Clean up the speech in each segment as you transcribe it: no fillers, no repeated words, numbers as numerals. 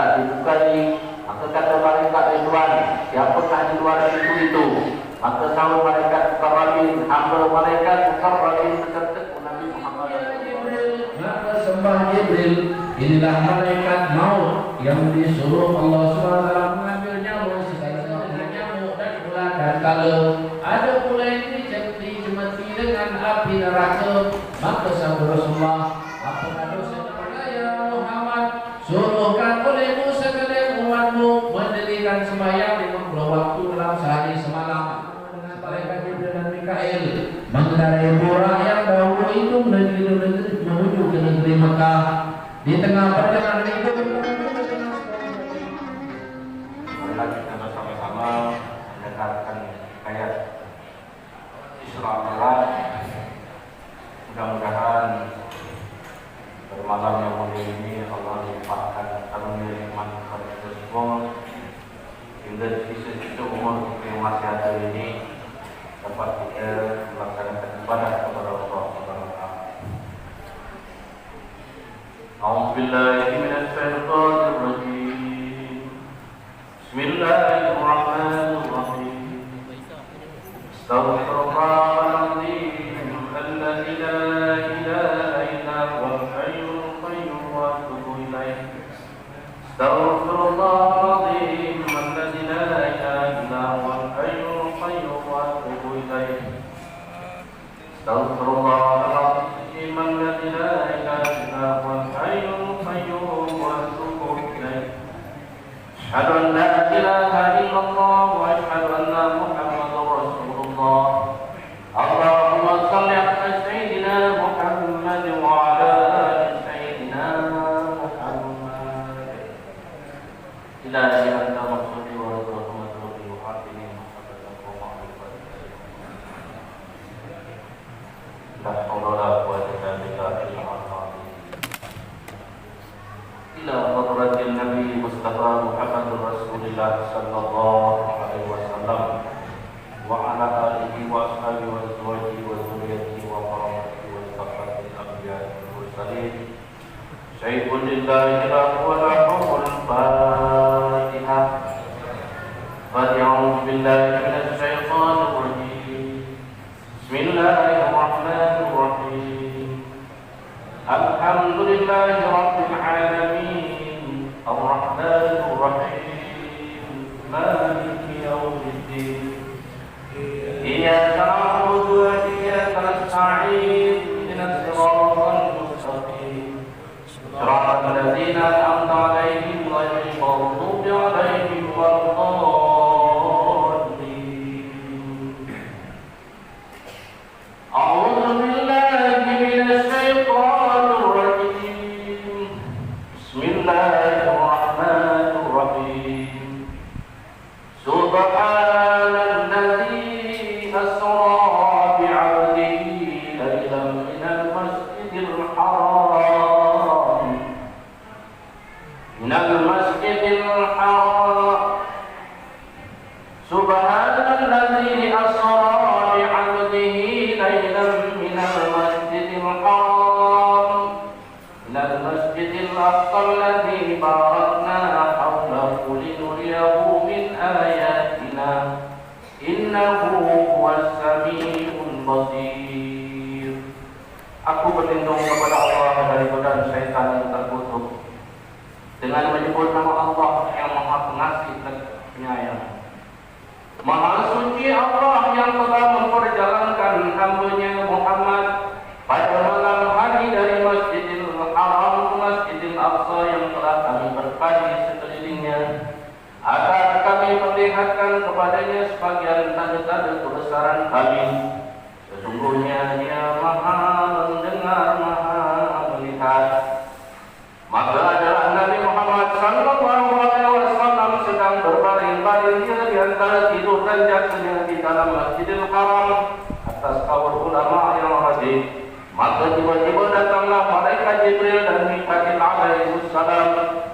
tak dibukai, maka kata malaikat Ridwan, siapakah di luar pintu itu? Maka sahut malaikat Mukarrabin, hamba malaikat Mukarrabin beserta Nabi Muhammad. Maka sembah Jibril, inilah malaikat maut yang disuruh Allah SWT mengambil nyamuk segala macam nyamuk dan ular dan kala. Ada pula yang dicemeti dengan api neraka. Maka sabda Rasulullah, apakah dosa ya Muhammad? Suruhkan olehmu sekalian umatmu mendirikan sembahyang 50 waktu dalam sehari semalam. Malaikat Jibril dan Mikail mengendarai burak yang dahulu itu menuju ke negeri Mekah. Di tengah perjalanan itu marilah kita bersama-sama mendengarkan ayat Isra Mi'raj. Mudah-mudahan bermalam yang mulia ini Allah limpahkan karunia nikmat kepada kita semua hingga di sisa umur yang masih ada ini dapat kita melaksanakan ibadah kepada Allah Subhanahu wa taala. A'udzu billahi minasy syaithanir rajim. Bismillahirrahmanirrahim. Astaghfirullahaladzim alladzi la ilaha illa huwal hayyul qayyum wa atubu ilaih. Astaghfirullahaladzim alladzi la ilaha illa huwal hayyul qayyum wa atubu ilaih. Astaghfirullahaladzim alladzi la ilaha illa huwal hayyul qayyum wa atubu ilaih. Asyhadu an la ilaha illallah wa asyhadu anna Muhammadar Rasulullah. Allahumma shalli ala sayyidina Muhammad wa ala ali sayyidina Muhammad. Ilahi anta maksudi wa rahmatullahi wa hatimi muhabbatan wa ma'rifatan. La hawla wa la quwwata illa billahi al-'ali. Ila hadratil Nabi Mustafa Muhammadur Rasulillah sallallahu alaihi wasallam wa ala alihi wa ashabihi wa azwajihi wa dzurriyyatihi wa qaramatihi wa sahabatihi al-anbiya'i wal mursalin. Syai'un lillahi la hawla Fatihah. A'udzu billahi minasy syaithanir rajim. Bismillahirrahmanirrahim. Alhamdulillahi rabbil alamin. Ar-Rahmanir Rahim. Maliki yaumiddin. Iyyaka na'budu wa iyyaka nasta'in. Ihdinas siratal mustaqim. Shiratal ladzina an'amta 'alaihim ghairil maghdubi 'alaihim waladdallin. A'udzu billahi minasy syaithanir rajim. Bismillahirrahmanirrahim. Subhanalladzi asra bi'abdihi laylan minal masjidil haram Subhanalladzi asra bi'abdihi laylan minal masjidil haram ilal masjidil aqsa alladzi barakna hawlahu linuriyahu min ayatina innahu huwas sami'ul basir. Aku berlindung kepada Allah dari godaan syaitan yang terkutuk dengan menyebut nama Allah yang Maha Pengasih dan Penyayang. Maha suci Allah yang telah memperjalankan hamba-Nya Muhammad pada malam hari dari Masjidil Haram ke Masjidil Aqsa yang telah kami berkahi sekelilingnya, agar kami perlihatkan kepadanya sebagian tanda-tanda kebesaran kami. Sesungguhnya Dia Maha mendengar, Maha melihat. Maka adalah Nabi Muhammad sallallahu alaihi wasallam sedang berbaring-baring di antara tidur dan jatuhnya di dalam Masjidil Haram atas kaul ulama yang rajih. Maka tiba-tiba datanglah malaikat Jibril dan Mikail alaihi salam.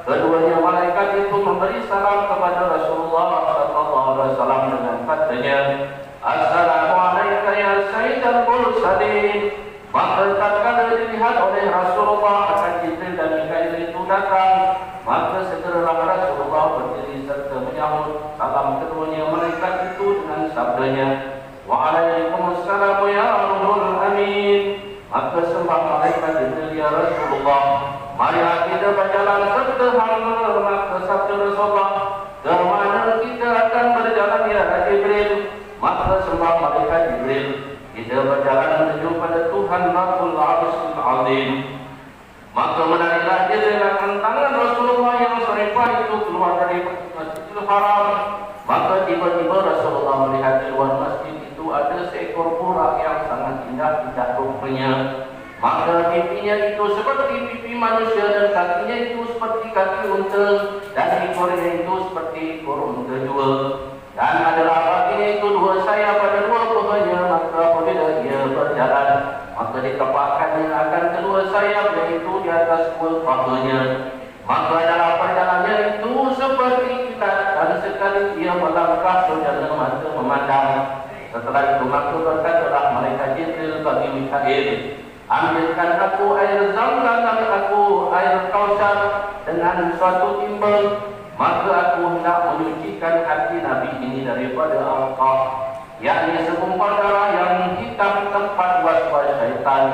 Keduanya malaikat itu memberi salam kepada Rasulullah sallallahu alaihi wasallam dengan katanya, Assalamualaikum ya Sayyidul Mursalin. Maka tatkala dilihat oleh Rasulullah akan Jibril dan Mikail itu itu datang, maka segeralah Rasulullah berdiri serta menyahut salam keduanya malaikat itu dengan sabdanya, Waalaikumsalam ya Ruhul Amin. Maka sembah malaikat Jibril, ya Rasulullah, mari kita berjalan serta hamba. Maka sabda Rasulullah, ke mana kita akan berjalan ya Jibril? Maka sembah malaikat Jibril, kita berjalan menuju pada Tuhan Rabbul Arsyil Azim. Maka menariklah Jibril akan tangan Rasulullah yang serempah itu keluar dari Masjidil Haram. Maka tiba-tiba Rasulullah melihat di luar masjid itu ada seekor buraq yang sangat indah rupanya. Maka pipinya itu seperti pipi manusia dan kakinya itu seperti kaki unta dan ekornya itu seperti ekor unta juga. Dan adalah kakinya itu dua sayap pada dua pahanya. Maka apabila ia berjalan, maka ditepakkannya akan kedua sayap yaitu di atas dua pahanya. Maka dalam perjalanannya itu seperti kilat dan sekali ia melangkah saudara mata memandang. Setelah itu maka berkatalah malaikat Jibril bagi Mikail, ambilkan aku air Zam-Zam dan aku air Kausar dengan suatu timbang. Maka aku hendak menyucikan hati Nabi ini daripada alqah, yakni segumpal darah yang hitam tempat was-was syaitan.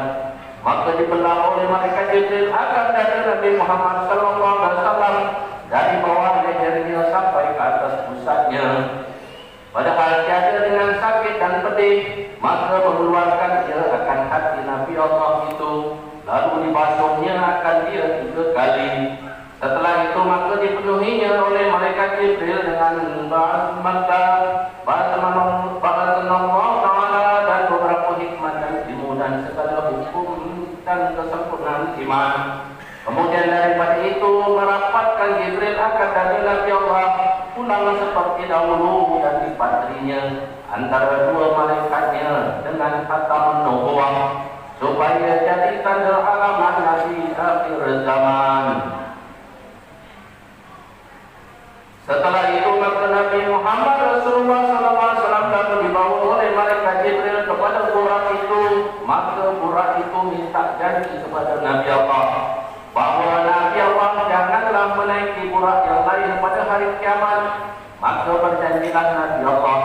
Maka dibelah oleh malaikat Jibril akan dada Nabi Muhammad SAW dari bawah lehernya sampai ke atas pusatnya. Padahal tiada dengan sakit dan pedih, maka mengeluarkan dia akan hati Nabi Allah itu, lalu dibasuhnya akan dia 3 kali. Setelah itu maka dipenuhinya oleh malaikat Jibril dengan ba'athanallah ta'ala dan beberapa hikmat dan ilmu dan segala hukum dan kesempurnaan iman. Kemudian daripada itu merapatkan Jibril akan dari Nabi Allah pulang seperti dahulu dan dipatrinya antara dua malaikatnya dengan khatam nubuwah supaya jadi tanda alamat Nabi akhir zaman. Setelah itu maka Nabi Muhammad Rasulullah SAW dapat dibawa oleh malaikat Jibril kepada buraq itu. Maka buraq itu minta janji kepada Nabi Allah bahawa Nabi Allah janganlah menaiki buraq yang lain pada hari kiamat. Maka berjanjilah Nabi Allah,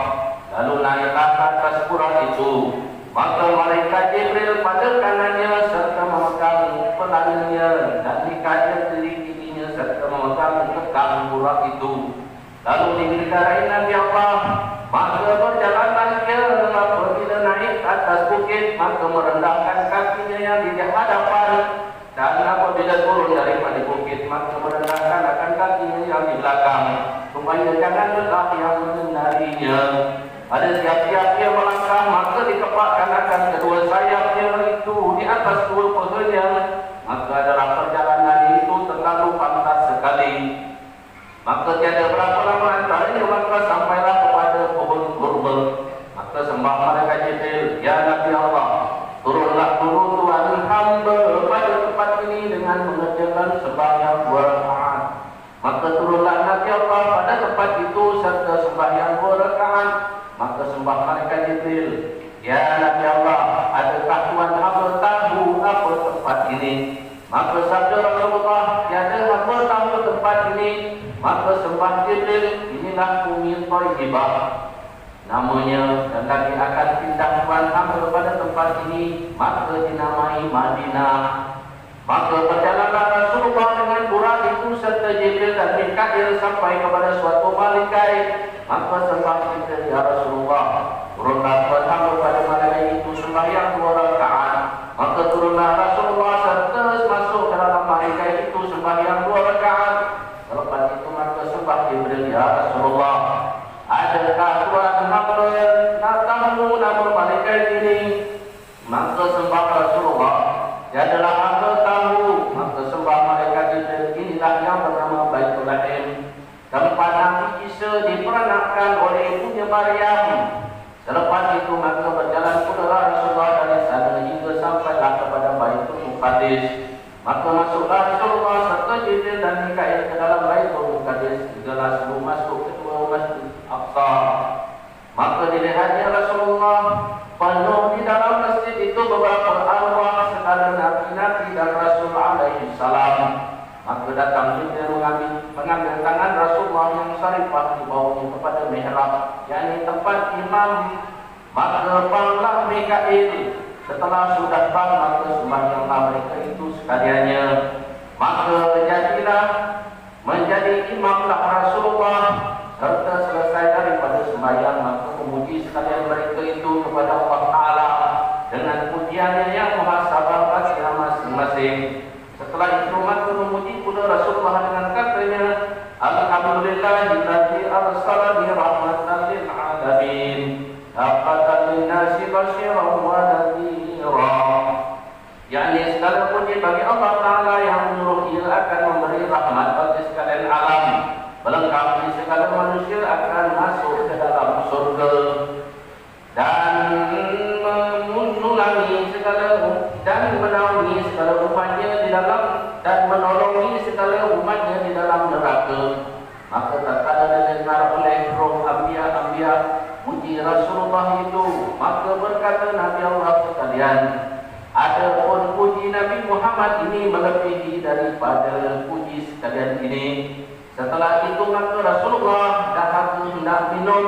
lalu naiklah ke atas buraq itu. Maka malaikat Jibril pada kanannya serta memegang pelangnya dan di kanan kiri-kirinya serta memegang kekang buraq itu. Lalu digerakkan Nabi Allah, maka berjalanlah dia. Apabila naik ke atas bukit, maka merendahkan kakinya yang di hadapan, dan apabila turun daripada bukit, maka merendahkan akan kakinya yang di belakang, supaya jangan lelah yang mengendarinya. Pada siap-siap dia melangkah, maka dikepakkan akan kedua sayapnya itu di atas dua pahanya. Maka adalah perjalanan itu terlalu pantas sekali. Maka tiada berapa lama antaranya maka sampailah kepada pohon kurma. Maka sembah malaikat Jibril, ya Nabi Allah, turunlah dulu Tuhan hamba pada tempat ini dengan mengerjakan sembahyang 2 rakaat. Maka turunlah Nabi Allah pada tempat itu serta sembahyang 2 rakaat. Maka sembah malaikat Jibril, ya Nabi Allah, adakah Tuhan hamba tahu apa tempat ini? Maka sabda Rasulullah, tiada hamba tahu tempat ini. Maka sembah Jibril, inilah bumi Thayyibah namanya, dan lagi akan pindah Tuhan hamba pada tempat ini, maka dinamai Madinah. Maka berjalanlah Rasulullah dengan buraq itu serta Jibril dan Mikail sampai kepada suatu balikai. Maka sembah Jibril, ya Rasulullah, turunlah Tuhan hamba pada malaikat itu sembahyang 2 rakaat. Maka turunlah Rasulullah serta masuk ke dalam balikai itu sembahyang 2 rakaat. Selepas itu maka sembah Jibril, ya Rasulullah, adakah Tuhan hamba tahu nama malaikat ini? Maka sembah Rasulullah, tiadalah hamba tahu. Maka sembah malaikat Jibril, inilah yang bernama Baitul Lahim, tempat Nabi Isa diperanakkan oleh ibunya Maryam. Selepas itu maka berjalan pula Rasulullah dari sana hingga sampailah kepada Baitul Muqaddis. Maka masuklah Rasulullah serta Jibril dan Mikail ke dalam Baitul Muqaddis, segala sebelum masuk kedua Masjid Aqsa. Maka dilihatnya Rasulullah penuh di dalam masjid itu beberapa arwah segala nabi-nabi dan Rasul alaihi salam. Maka datang Jibril mengambil tangan Rasulullah yang syarifah dibawanya kepada mihrab, yakni tempat imam. Maka banglah Mikail. Setelah sudah bang, maka sembahyanglah mereka itu sekaliannya. Maka jadilah menjadi imamlah Rasulullah. Serta selesai daripada sembahyang, maka memuji sekalian mereka itu kepada Allah Ta'ala dengan pujiannya yang muhasabah bagi masing-masing. Setelah itu maka memuji pula Rasulullah dengan katanya, Alhamdulillahilladzi arsalani rahmatan lil alamin, rahmatan linnasi basyiran wa nadhira. Yakni segala puji bagi Allah Ta'ala yang menyuruh ia akan memberi rahmat bagi sekalian alam, melengkapi segala manusia akan masuk ke dalam surga, dan mengulangi segala dan menaungi segala umatnya di dalam, dan menolongi segala umatnya di dalam neraka. Maka tak kala didengar oleh roh anbiya puji Rasulullah itu, maka berkata Nabi Allah sekalian, adapun puji Nabi Muhammad ini melebihi daripada puji sekalian ini. Setelah itu maka Rasulullah dah hendak minum,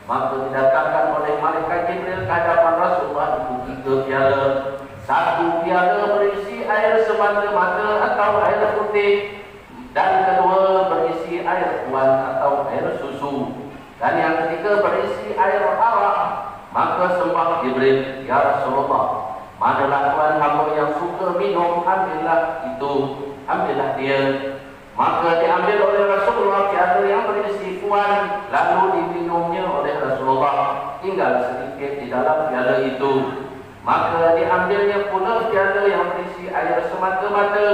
maka didatangkan oleh malaikat Jibril ke hadapan Rasulullah itu 3 piala. 1 piala berisi air semata-mata atau air putih, dan kedua berisi air puan atau air susu, dan yang ketiga berisi air arak. Maka sembah Jibril, ya Rasulullah, manalah tuan hamba yang suka minum, ambillah itu, ambillah dia. Maka diambil oleh Rasulullah piala yang berisi puan, lalu diminumnya oleh Rasulullah, tinggal sedikit di dalam piala itu. Maka diambilnya pula piala yang berisi air semata-mata,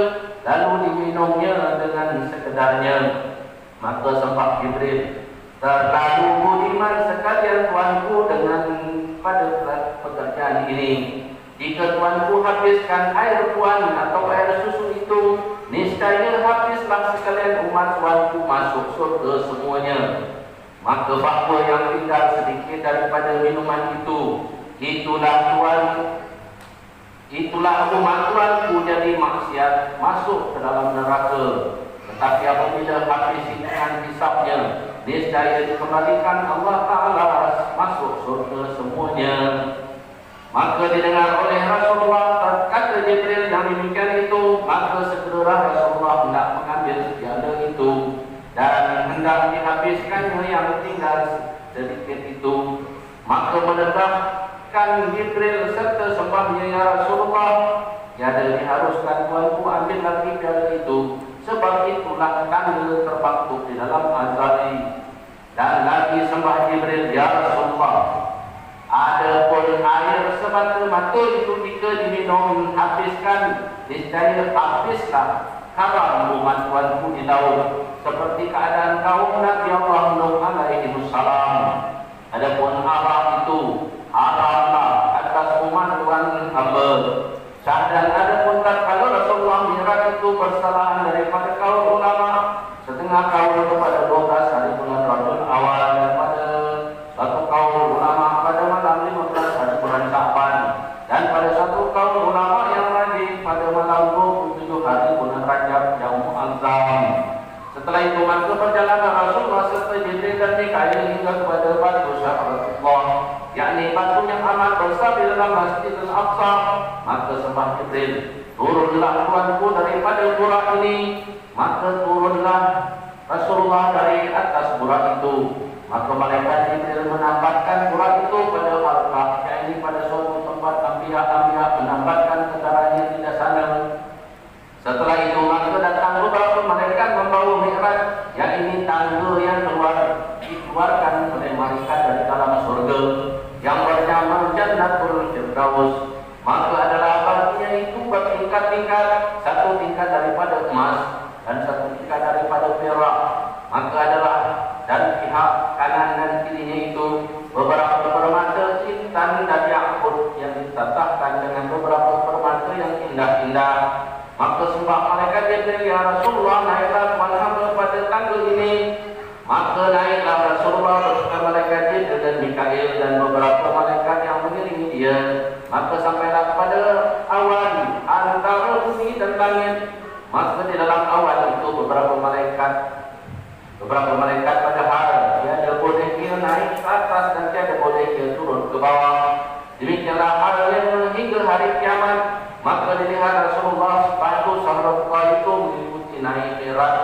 lalu diminumnya dengan sekedarnya. Maka sembah Jibril, terlalu budiman sekalian tuanku dengan pada pekerjaan ini. Jika tuanku habiskan air puan atau air susu itu, niscaya habislah sekalian umat tuanku masuk surga semuanya. Maka bahawa yang tinggal sedikit daripada minuman itu, itulah umat tuanku jadi maksiat, masuk ke dalam neraka. Tetapi apabila habis dengan hisabnya, niscaya dikembalikan Allah Ta'ala masuk surga semuanya. Maka didengar oleh Rasulullah kata Jibril yang demikian itu, maka segera Rasulullah hendak mengambil piala itu dan hendak dihabiskannya yang tinggal sedikit itu. Maka menegakkan Jibril serta sembahnya, ya Rasulullah, tiada diharuskan tuanku ambil lagi piala itu, sebab itulah tanda terpaktub di dalam azali. Dan lagi sembah Jibril, ya Rasulullah, adapun air semata-mata itu jika diminum habiskan, niscaya habislah haram umat tuanku di laut, seperti keadaan kaum Nabi Allah Nuh alaihi wassalam. Adapun arak itu haramlah atas umat tuan hamba. Dan adapun tatkala Rasulullah Mi'raj itu bersalahan daripada kaum ulama, setengah kaum kepada 12 hari bulan Rabiul Awal, daripada satu kaum ulama pada malam 15 hari bulan Sya'ban, dan pada satu kaum ulama yang lagi pada malam 27 hari bulan Rajab Yaumul Azam. Setelah itu maka perjalanan Rasulullah serta Jibril dan Mikail hingga kepada batu Syafaratullah, yakni batu yang amat besar di dalam Masjidil Aqsa. Maka sembah Jibril, turunlah tuanku daripada burak ini. Maka turunlah Rasulullah dari atas burak itu. Maka malaikat Jibril menambatkan burak itu pada Halqah, yakni pada suatu tempat anbiya menambatkan kendaranya di sana. Setelah itu maka datang beberapa malaikat membawa Mi'raj, yakni tangga yang dikeluarkan oleh malaikat dari dalam surga yang bernama Jannatul Firdaus. Maka adalah baginya itu bertingkat-tingkat, satu tingkat daripada emas dan satu tingkat daripada perak. Maka adalah dan pihak kanan dan kirinya itu beberapa permata intan dan yakut yang ditatahkan dengan beberapa permata yang indah-indah. Maka sembah malaikat Jibril, ya Rasulullah, naiklah tuan hamba pada tangga ini. Maka naiklah Rasulullah bersama malaikat Jibril dan Mikail dan beberapa malaikat yang mengiringi dia. Maka sampailah kepada awan antara bumi dan langit. Maka di dalam awan itu beberapa malaikat padahal tiada boleh dia naik ke atas dan tiada boleh dia turun ke bawah. Demikianlah halnya hingga hari kiamat. Maka dilihat Rasulullah sepatu Rasulullah itu mengikuti naik Mi'raj.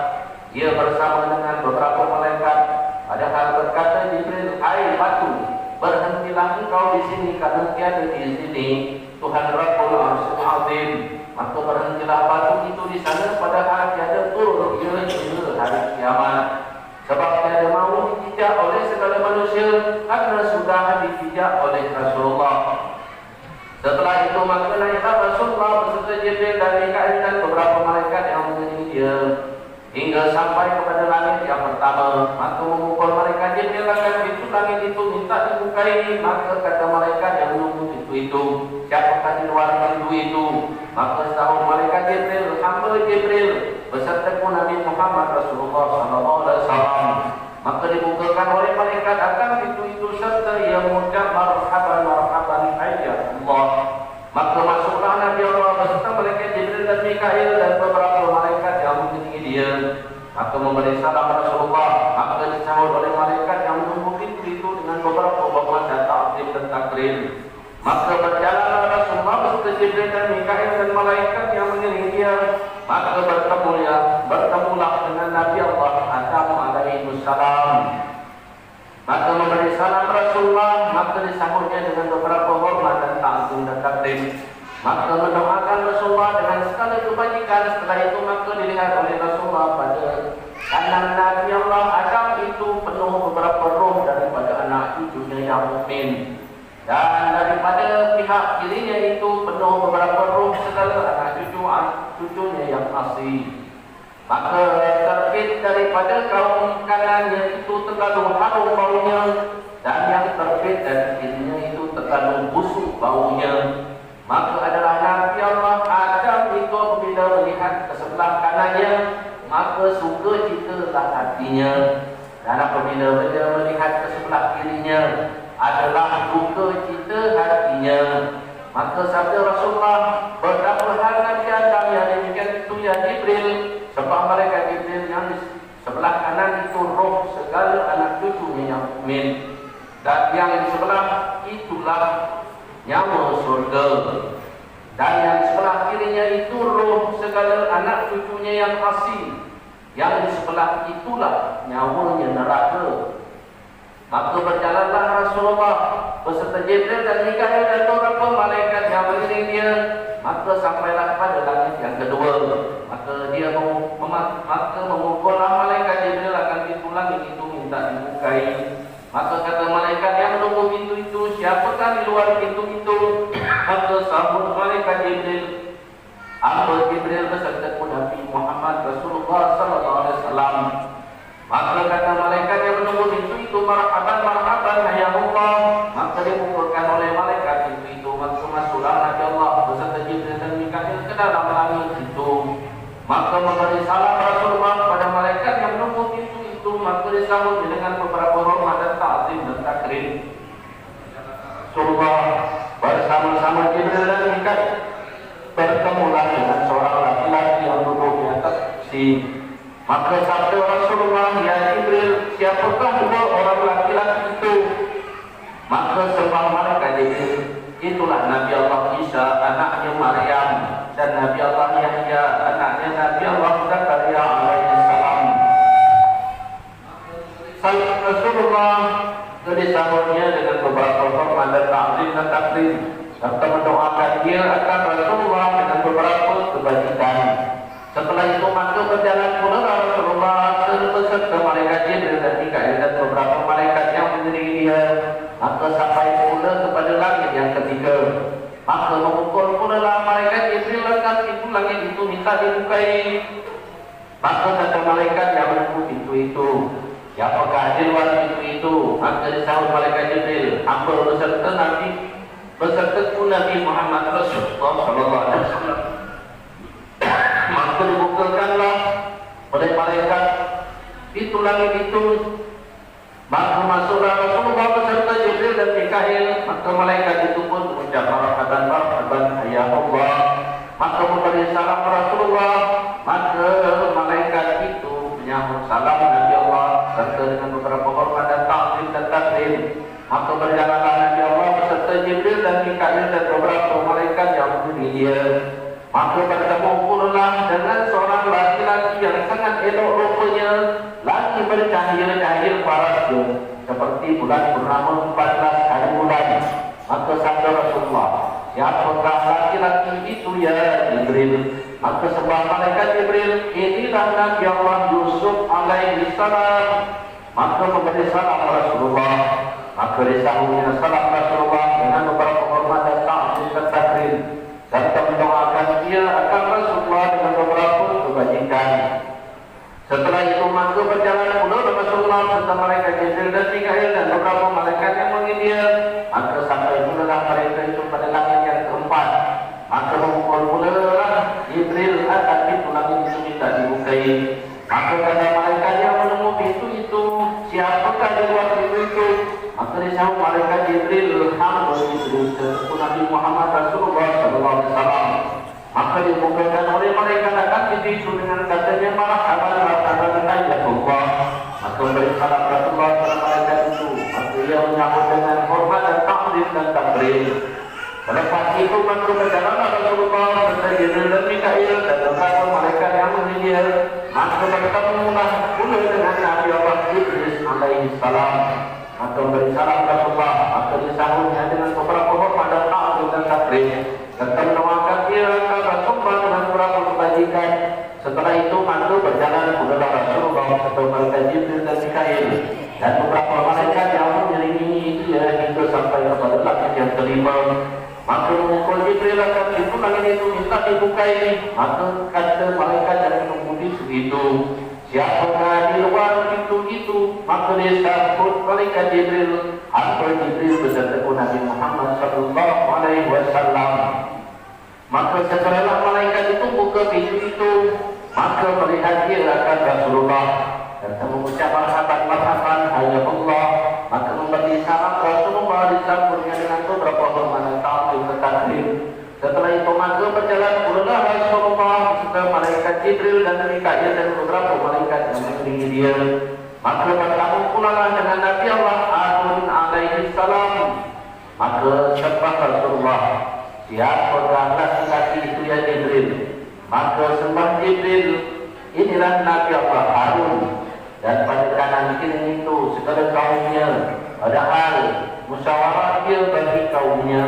Ia bersama dengan beberapa malaikat. Padahal berkata Jibril, hai batu, berhentilah engkau di sini karena tiada di sini Tuhan Rabbul Arsyil Azim. Maka berhentilah batu itu di sana padahal tiada turun ia hingga hari kiamat. Sebab tiada mahu dipijak oleh segala manusia karena sudah dipijak oleh Rasulullah. Setelah itu maka naiklah Rasulullah beserta Jibril dan Mikail dan beberapa malaikat yang mengelilingi dia hingga sampai kepada langit yang pertama. Maka memukul malaikat Jibril akan pintu langit itu minta dibukai. Maka kata malaikat yang menunggu pintu itu, siapakah di luar pintu itu? Maka sahut malaikat Jibril, hamba Jibril beserta Nabi Muhammad Rasulullah SAW. Maka dibukakan oleh malaikat akan pintu itu serta ia mengucap marhaban marhaban hayya Allah. Maka masuklah Nabi Allah beserta malaikat Jibril dan Mikail dan beberapa malaikat yang mengelilingi dia. Maka memberi salam Rasulullah. Maka disambut oleh malaikat yang menunggu pintu itu dengan beberapa hormat dan taklim dan takrim. Maka berjalanlah Rasulullah beserta Jibril dan Mikail dan malaikat yang mengelilingi dia. Maka bertemulah dengan Nabi Allah Adam alaihi salam. Maka memberi salam Rasulullah. Maka disambutnya dengan beberapa hormat dan taklim dan takrim. Maka mendoakan Rasulullah dengan segala kebajikan. Setelah itu maka dilihat oleh Rasulullah pada kanan Nabi Allah Adam itu penuh beberapa roh daripada anak cucunya yang mukmin. Dan daripada pihak kirinya itu penuh beberapa roh segala anak cucunya yang asli. Maka terbit daripada kaum kanannya itu terlalu harum baunya, dan yang terbit dari kirinya itu terlalu busuk baunya. Maka adalah Nabi Allah Adam itu apabila melihat ke sebelah kanannya, maka suka citalah hatinya. Dan apabila dia melihat ke sebelah kirinya, adalah duka cita hatinya. Maka sabda Rasulullah, berapa hal Nabi Adam yang demikian itu ya Jibril, sebab mereka Jibril yang di sebelah kanan itu roh segala anak cucunya yang mukmin, dan yang di sebelah itulah nyawa surga, dan yang di sebelah kirinya itu roh segala anak cucunya yang asli, yang di sebelah itulah nyawanya neraka. Maka berjalanlah Rasulullah beserta Jibril dan Mikail dan beberapa malaikat yang mengelilingi dia. Maka sampailah kepada langit yang kedua. Maka dia memukullah malaikat Jibril akan pintu langit itu minta dibukai. Maka kata malaikat yang menunggu pintu itu, siapakah di luar pintu itu? Maka sambut malaikat Jibril, hamba Jibril beserta Nabi Muhammad Rasulullah SAW. Maka kata malaikat yang menunggu pintu itu, marhaban marhaban hayya Allah. Maka dibukakan oleh malaikat pintu itu. Maka masuklah Nabi Allah beserta Jibril dan Mikail ke dalam langit itu. Maka memberi salam Rasulullah pada malaikat yang menunggu pintu itu. Maka disambut dengan beberapa hormat dan ta'zim dan takrim. Rasulullah bersama-sama Jibril dan Mikail bertemulah dengan seorang laki-laki yang duduk di atas kursi. Maka sabda Rasulullah, ya Jibril, siapakah dua orang laki-laki itu? Maka sembah malaikat Jibril, itulah Nabi Allah Isa, anaknya Maryam, dan Nabi Allah Yahya, anaknya Nabi Allah Zakaria alaihi salam. Salam Rasulullah disambutnya dengan beberapa hormat dan ta'zim dan takrim, serta mendoakan dia akan Rasulullah dengan beberapa kebajikan. Setelah itu maka berjalan pula Rasulullah beserta malaikat Jibril dan Mikail dan beberapa malaikat yang mengelilingi dia. Maka sampai pula kepada langit yang ketiga. Maka memukul pula lah malaikat Jibril akan pintu langit itu minta dibukai. Maka kata malaikat yang menunggu pintu itu, siapakah di luar pintu itu? Maka disahut malaikat Jibril, hamba beserta Nabi Muhammad Rasulullah SAW. Maka dibukakanlah oleh malaikat itu langit itu. Maka masuklah Rasulullah beserta Jibril dan Mikail. Maka malaikat itu pun mengucap marhaban marhaban hayya Allah. Maka memberi salam Rasulullah. Maka malaikat itu menyambut salam Nabi Allah serta dengan beberapa hormat dan taklim dan taklim. Maka berjalanlah Nabi Allah beserta Jibril dan Mikail dan beberapa malaikat yang menuju dia. Maka bertemu pula dengan seorang laki-laki yang sangat elok rupanya, lagi bercahaya-cahaya parasnya seperti bulan purnama 14 hari bulan. Maka sabda Rasulullah, siapakah laki-laki itu ya Jibril? Maka sebuah malaikat Jibril, inilah Nabi Allah Yusuf alaihi salam. Maka memberi salam Rasulullah. Maka disahutnya salam Rasulullah dengan beberapa hormat dan taklim serta mendoakan dia akan Rasulullah dengan beberapa kebajikan. Setelah itu maka berjalan pula Rasulullah serta malaikat Jibril dan Mikail dan beberapa malaikat yang mengikuti dia. Maka sampai pula mereka itu pada langit yang keempat. Maka mengumpul pula Jibril akan pintu langit itu minta dibukai. Maka kata malaikat yang menemu pintu itu, siapakah di luar pintu itu? Maka disahut malaikat Jibril, hamba Jibril sesuatu Nabi Muhammad Rasulullah SAW. Maka dibukakan oleh malaikat akan pintu dengan katanya marhaban marhaban Allah. Maka memberi salam Rasulullah kepada malaikat itu. Maka ia menyambut dengan hormat dan taklim dan takrim. Selepas itu maka berjalanlah Rasulullah serta Jibril dan Mikail dan beberapa malaikat yang menghijir. Maka bertemulah pula dengan Nabi Allah Idris alaihi salam. Maka memberi salam Rasulullah. Maka disahutnya dengan beberapa hormat dan taklim dan takrim serta mendoakan dia akan Rasulullah dengan beberapa kebajikan. Setelah itu maka berjalan pula Rasulullah serta malaikat Jibril dan Mikail dan beberapa malaikat yang mengiringi dia hingga sampai kepada langit yang kelima. Maka mengumpul Jibril akan pintu langit itu minta dibukai. Maka kata malaikat yang menunggu itu, siapakah di luar pintu itu? Maka dia sambut malaikat Jibril, hamba Jibril beserta Nabi Muhammad SAW. Maka setelah malaikat itu buka pintu itu, maka melihat dia akan Rasulullah dan mengucap marhaban hayya Allah. Maka memberi salam Rasulullah disambutnya dengan beberapa hormat dan taklim. Setelah itu maka berjalan pula Rasulullah beserta malaikat Jibril dan Mikail dan beberapa malaikat yang mengiringi dia. Maka bertemu pula dengan Nabi Allah Harun alaihi salam. Maka sembah Rasulullah, siapakah laki-laki itu ya Jibril? Maka sembah Jibril, inilah Nabi Allah Harun. Dan pada kanan kiri itu segala kaumnya, padahal musyawarah dia bagi kaumnya.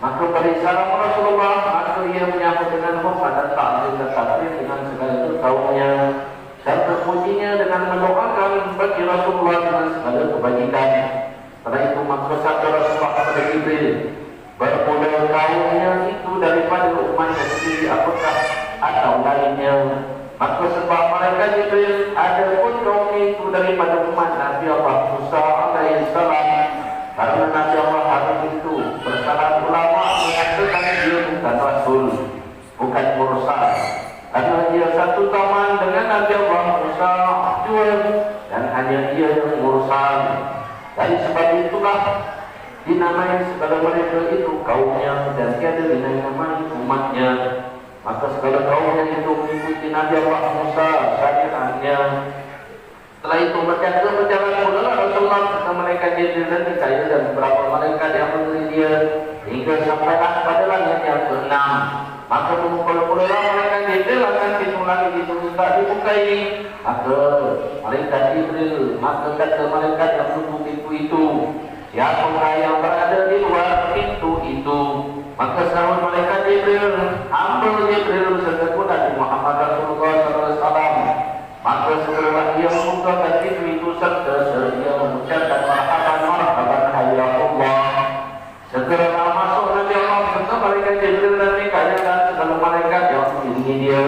Maka beri salam Rasulullah, maka ia menyambut dengan hormat dan taklim dengan segala kaumnya dan terpujinya dengan mendoakan bagi Rasulullah dengan segala kebajikan. Setelah itu maka sabda Rasulullah kepada Jibril, bermula kaumnya itu daripada umatnya sendiri apakah atau lainnya? Maka sebab malaikat Jibril ada pun kaum itu daripada umat Nabi Allah Musa alaihi salam. Karena Nabi Allah Harun itu bersalah ulama mengatakan dia bukan Rasul, bukan Mursal. Karena dia satu zaman dengan Nabi Allah Musa juga dan hanya dia yang Mursal. Dari sebab itulah dinamai segala mereka itu kaumnya dan tiada dinamai umatnya. Maka segala kaumnya itu mengikuti Nabi Allah Musa syariatnya. Setelah itu berjalan pula Rasulullah serta malaikat Jibril dan Mikail dan beberapa malaikat yang mengiringi dia hingga sampailah pada langit yang ke-6. Maka mengumpul pula malaikat Jibril akan pintu langit itu minta dibukai. Maka malaikat Jibril, maka kata malaikat yang menunggu pintu itu, siapakah yang berada di luar pintu itu? Maka sahut malaikat Jibril, hamba Jibril beserta Nabi Muhammad Rasulullah SAW. Maka setelah dia membukakan pintu itu serta dia mengucapkan marhaban hayya Allah, segera masuk Nabi Allah serta malaikat Jibril dan Mikail dan segala malaikat yang mengiringi dia.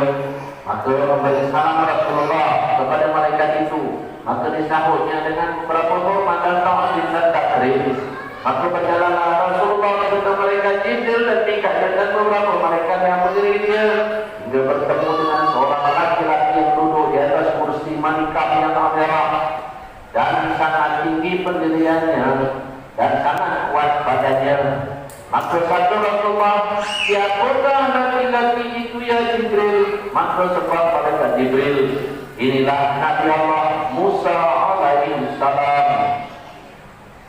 Maka memberi salam Rasulullah kepada malaikat itu. Maka disahutnya dengan beberapa hormat dan taklim dan takrim. Maka berjalanlah Rasulullah serta malaikat Jibril dan Mikail dan beberapa malaikat yang mengiringi dia hingga bertemu dengan seorang laki-laki yang duduk di atas kursi manikam yang merah dan sangat tinggi pendiriannya dan sangat kuat badannya. Maka kata Rasulullah, siapakah laki-laki itu ya Jibril? Maka sebab malaikat Jibril, inilah Nabi Allah Musa alaihi salam.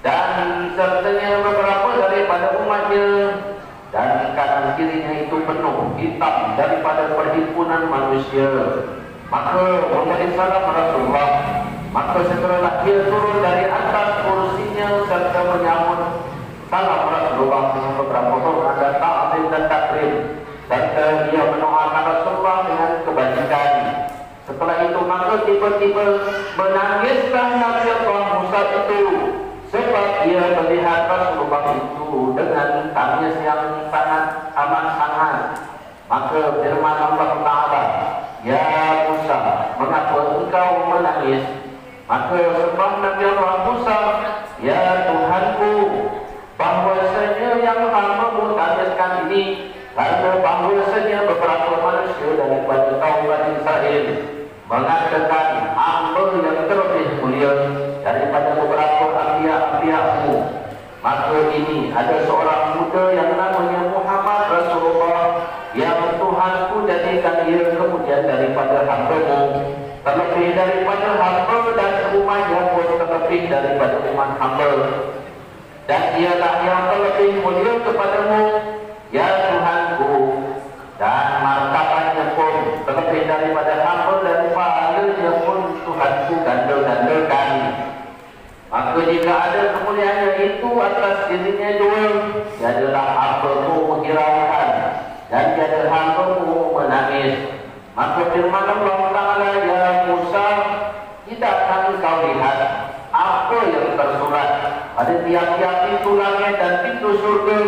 Dan sertanya beberapa daripada umatnya, dan kanan kirinya itu penuh hitam daripada perhimpunan manusia. Maka memberi salam Rasulullah. Maka segeralah dia turun dari atas kursinya serta menyambut salam Rasulullah dengan beberapa ada ta'zim dan takrim, serta dia mendoakan Rasulullah dengan kebajikan. Setelah itu maka tiba-tiba menangislah Nabi Allah Musa itu, sebab dia melihat Rasulullah itu dengan tangis yang sangat amat sangat. Maka firman Allah Ta'ala, "Ya Musa, mengapa engkau menangis?" Maka sebab Nabi Allah Musa, "Ya Tuhanku, bahwasanya yang hamba-Mu tangiskan ini karena bahwasanya beberapa manusia daripada kaum Bani Israel mengatakan hamba yang terlebih mulia daripada beberapa anbiya-Mu. Maka ini ada seorang muda yang namanya Muhammad Rasulullah yang Tuhanku jadikan dia kemudian daripada hamba-Mu, terlebih daripada hamba dan umatnya pun terlebih daripada umat hamba. Dan dialah yang terlebih mulia kepadamu, ya Tuhanku, dan martabatnya pun terlebih daripada hamba dan pahalanya pun Tuhanku gandel-gandelkan. Maka jika ada kemuliaannya itu atas dirinya dua, dia adalah hamba-Mu menghiraukan dan tiada hamba-Mu menangis." Maka firman Allah Ta'ala, "Ya Musa, tidakkah engkau lihat apa yang tersurat pada tiap-tiap pintu langit dan pintu surga?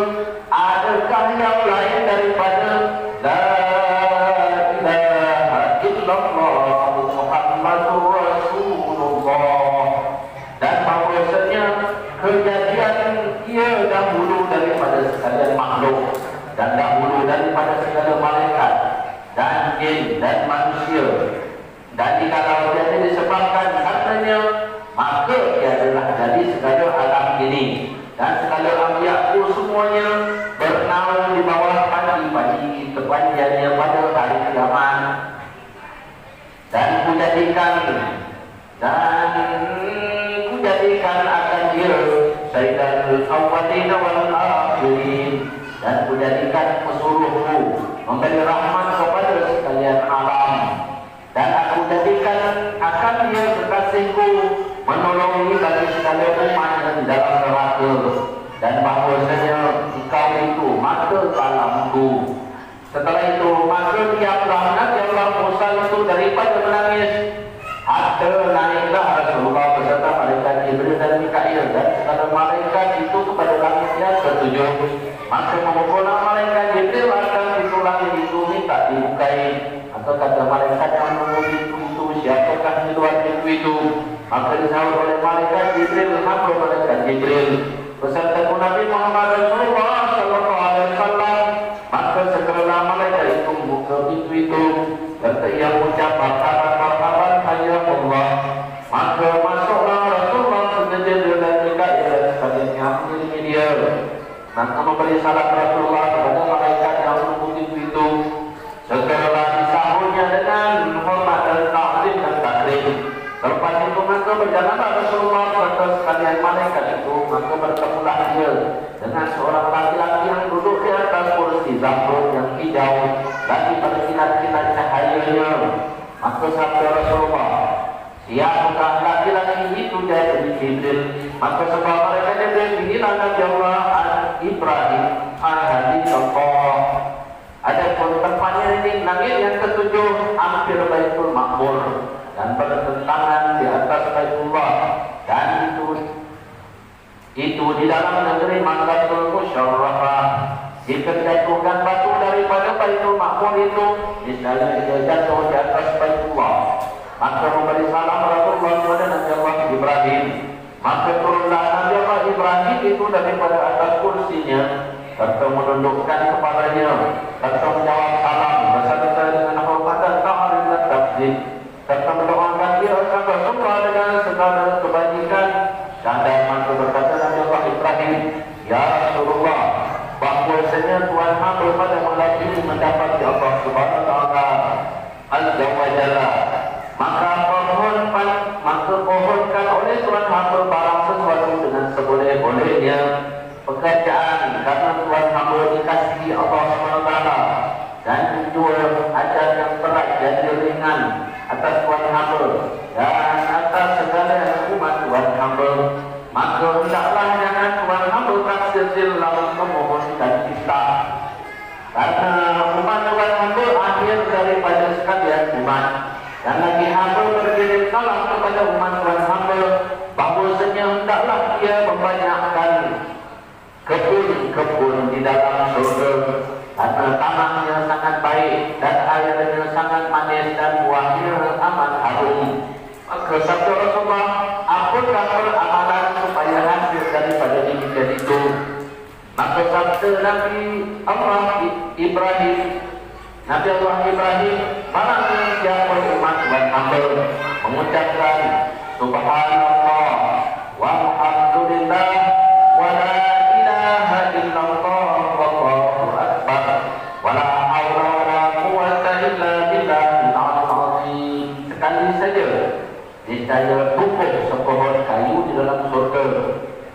Adakah yang lain daripada La ilaha illallah Muhammadur Rasulullah?" Dan bahwasanya kejadian ia dahulu daripada segala makhluk dan dahulu daripada segala malaikat dan jin dan manusia, dan jikalau tiada disebabkan karenanya, maka ia adalah dari segala alam ini, dan segala anbiya-Ku semuanya bernaung di bawah padi-padi kepanjangannya pada hari kiamat. Dan kujadikan akan dia Sayyidul Awwalin wal Akhirin, dan kujadikan pesuruhku memberi rahmat kepada sekalian alam, dan aku jadikan akan dia kekasihku menolongi bagi segala umat yang di dalam neraka, dan bahwasanya engkau itu mata kalamku. Setelah itu maka tiaplah Nabi Allah Musa itu daripada menangis, hatta naiklah Rasulullah beserta malaikat Jibril dan Mikail dan segala malaikat itu kepada langit yang ketujuh. Maka memukul malaikat Jibril akan pintu langit itu minta dibukai. Atau kata malaikat yang menunggu pintu itu, siapakah di luar pintu itu? Maka disahut oleh malaikat Jibril, hamba malaikat Jibril beserta Nabi Muhammad Rasulullah Sallallahu Alaihi Wasallam. Maka segeralah malaikat itu membuka pintu itu, serta ia mengucap marhaban hayyallah. Maka masuklah Rasulullah sejajar dan Mikail dan sebagainya mengiringi dia. Maka memberi salam Rasulullah kepada malaikat yang menunggu pintu itu. Segeralah disahutnya dengan hormat dan ta'zim dan takrim. Selepas itu maka berjalanlah Rasulullah serta sekalian malaikat itu. Maka bertemulah dia dengan seorang laki-laki yang duduk di atas kursi zamrud yang hijau, lagi pada kilat-kilat cahayanya. Maka sabda Rasulullah, "Siapakah laki-laki itu?" Dari Jibril. Maka sebab mereka Jibril, "Inilah Nabi Allah Ibrahim alaihi salam." Adapun tempatnya ini langit yang ketujuh, hampir Baitul Ma'mur dan bertentangan di atas Baitullah, dan itu di dalam negeri Makkatul Musyarrafah. Jika dijatuhkan batu daripada Baitul Ma'mur itu, misalnya dia jatuh di atas Baitullah, maka memberi salam Rasulullah kepada Nabi Allah Ibrahim. Maka turunlah Nabi Allah Ibrahim itu daripada atas kursinya, serta menundukkan kepalanya, serta menjawab salam beserta dengan hormat dan ta'arif dan takzim, serta mendoakan dia akan Rasulullah dengan segala kebajikan. Dan maka berkata Nabi Allah Ibrahim, "Ya Rasulullah, bahwasanya Tuhan hamba pada malam ini mendapat Allah Subhanahu wa Ta'ala Azza wa Jalla, maka pohonkan oleh Tuhan kepada umat Tuhan hamba bahwasanya hendaklah ia membanyakkan kebun-kebun di dalam surga karena tanahnya sangat baik dan airnya sangat manis dan buahnya amat harum. Maka sabda Rasulullah, apakah amalan supaya hasil daripada demikian itu? Maka sabda Nabi Allah Ibrahim, Nabi Allah Ibrahim, barangnya siapa umat Tuhan hamba mengucapkan Subhanallah walhamdulillah wa la ilaha illallah wallahu akbar wa la haula wa la quwwata illa billahil azim. Sekali saja niscaya tumbuh sepohon kayu di dalam surga,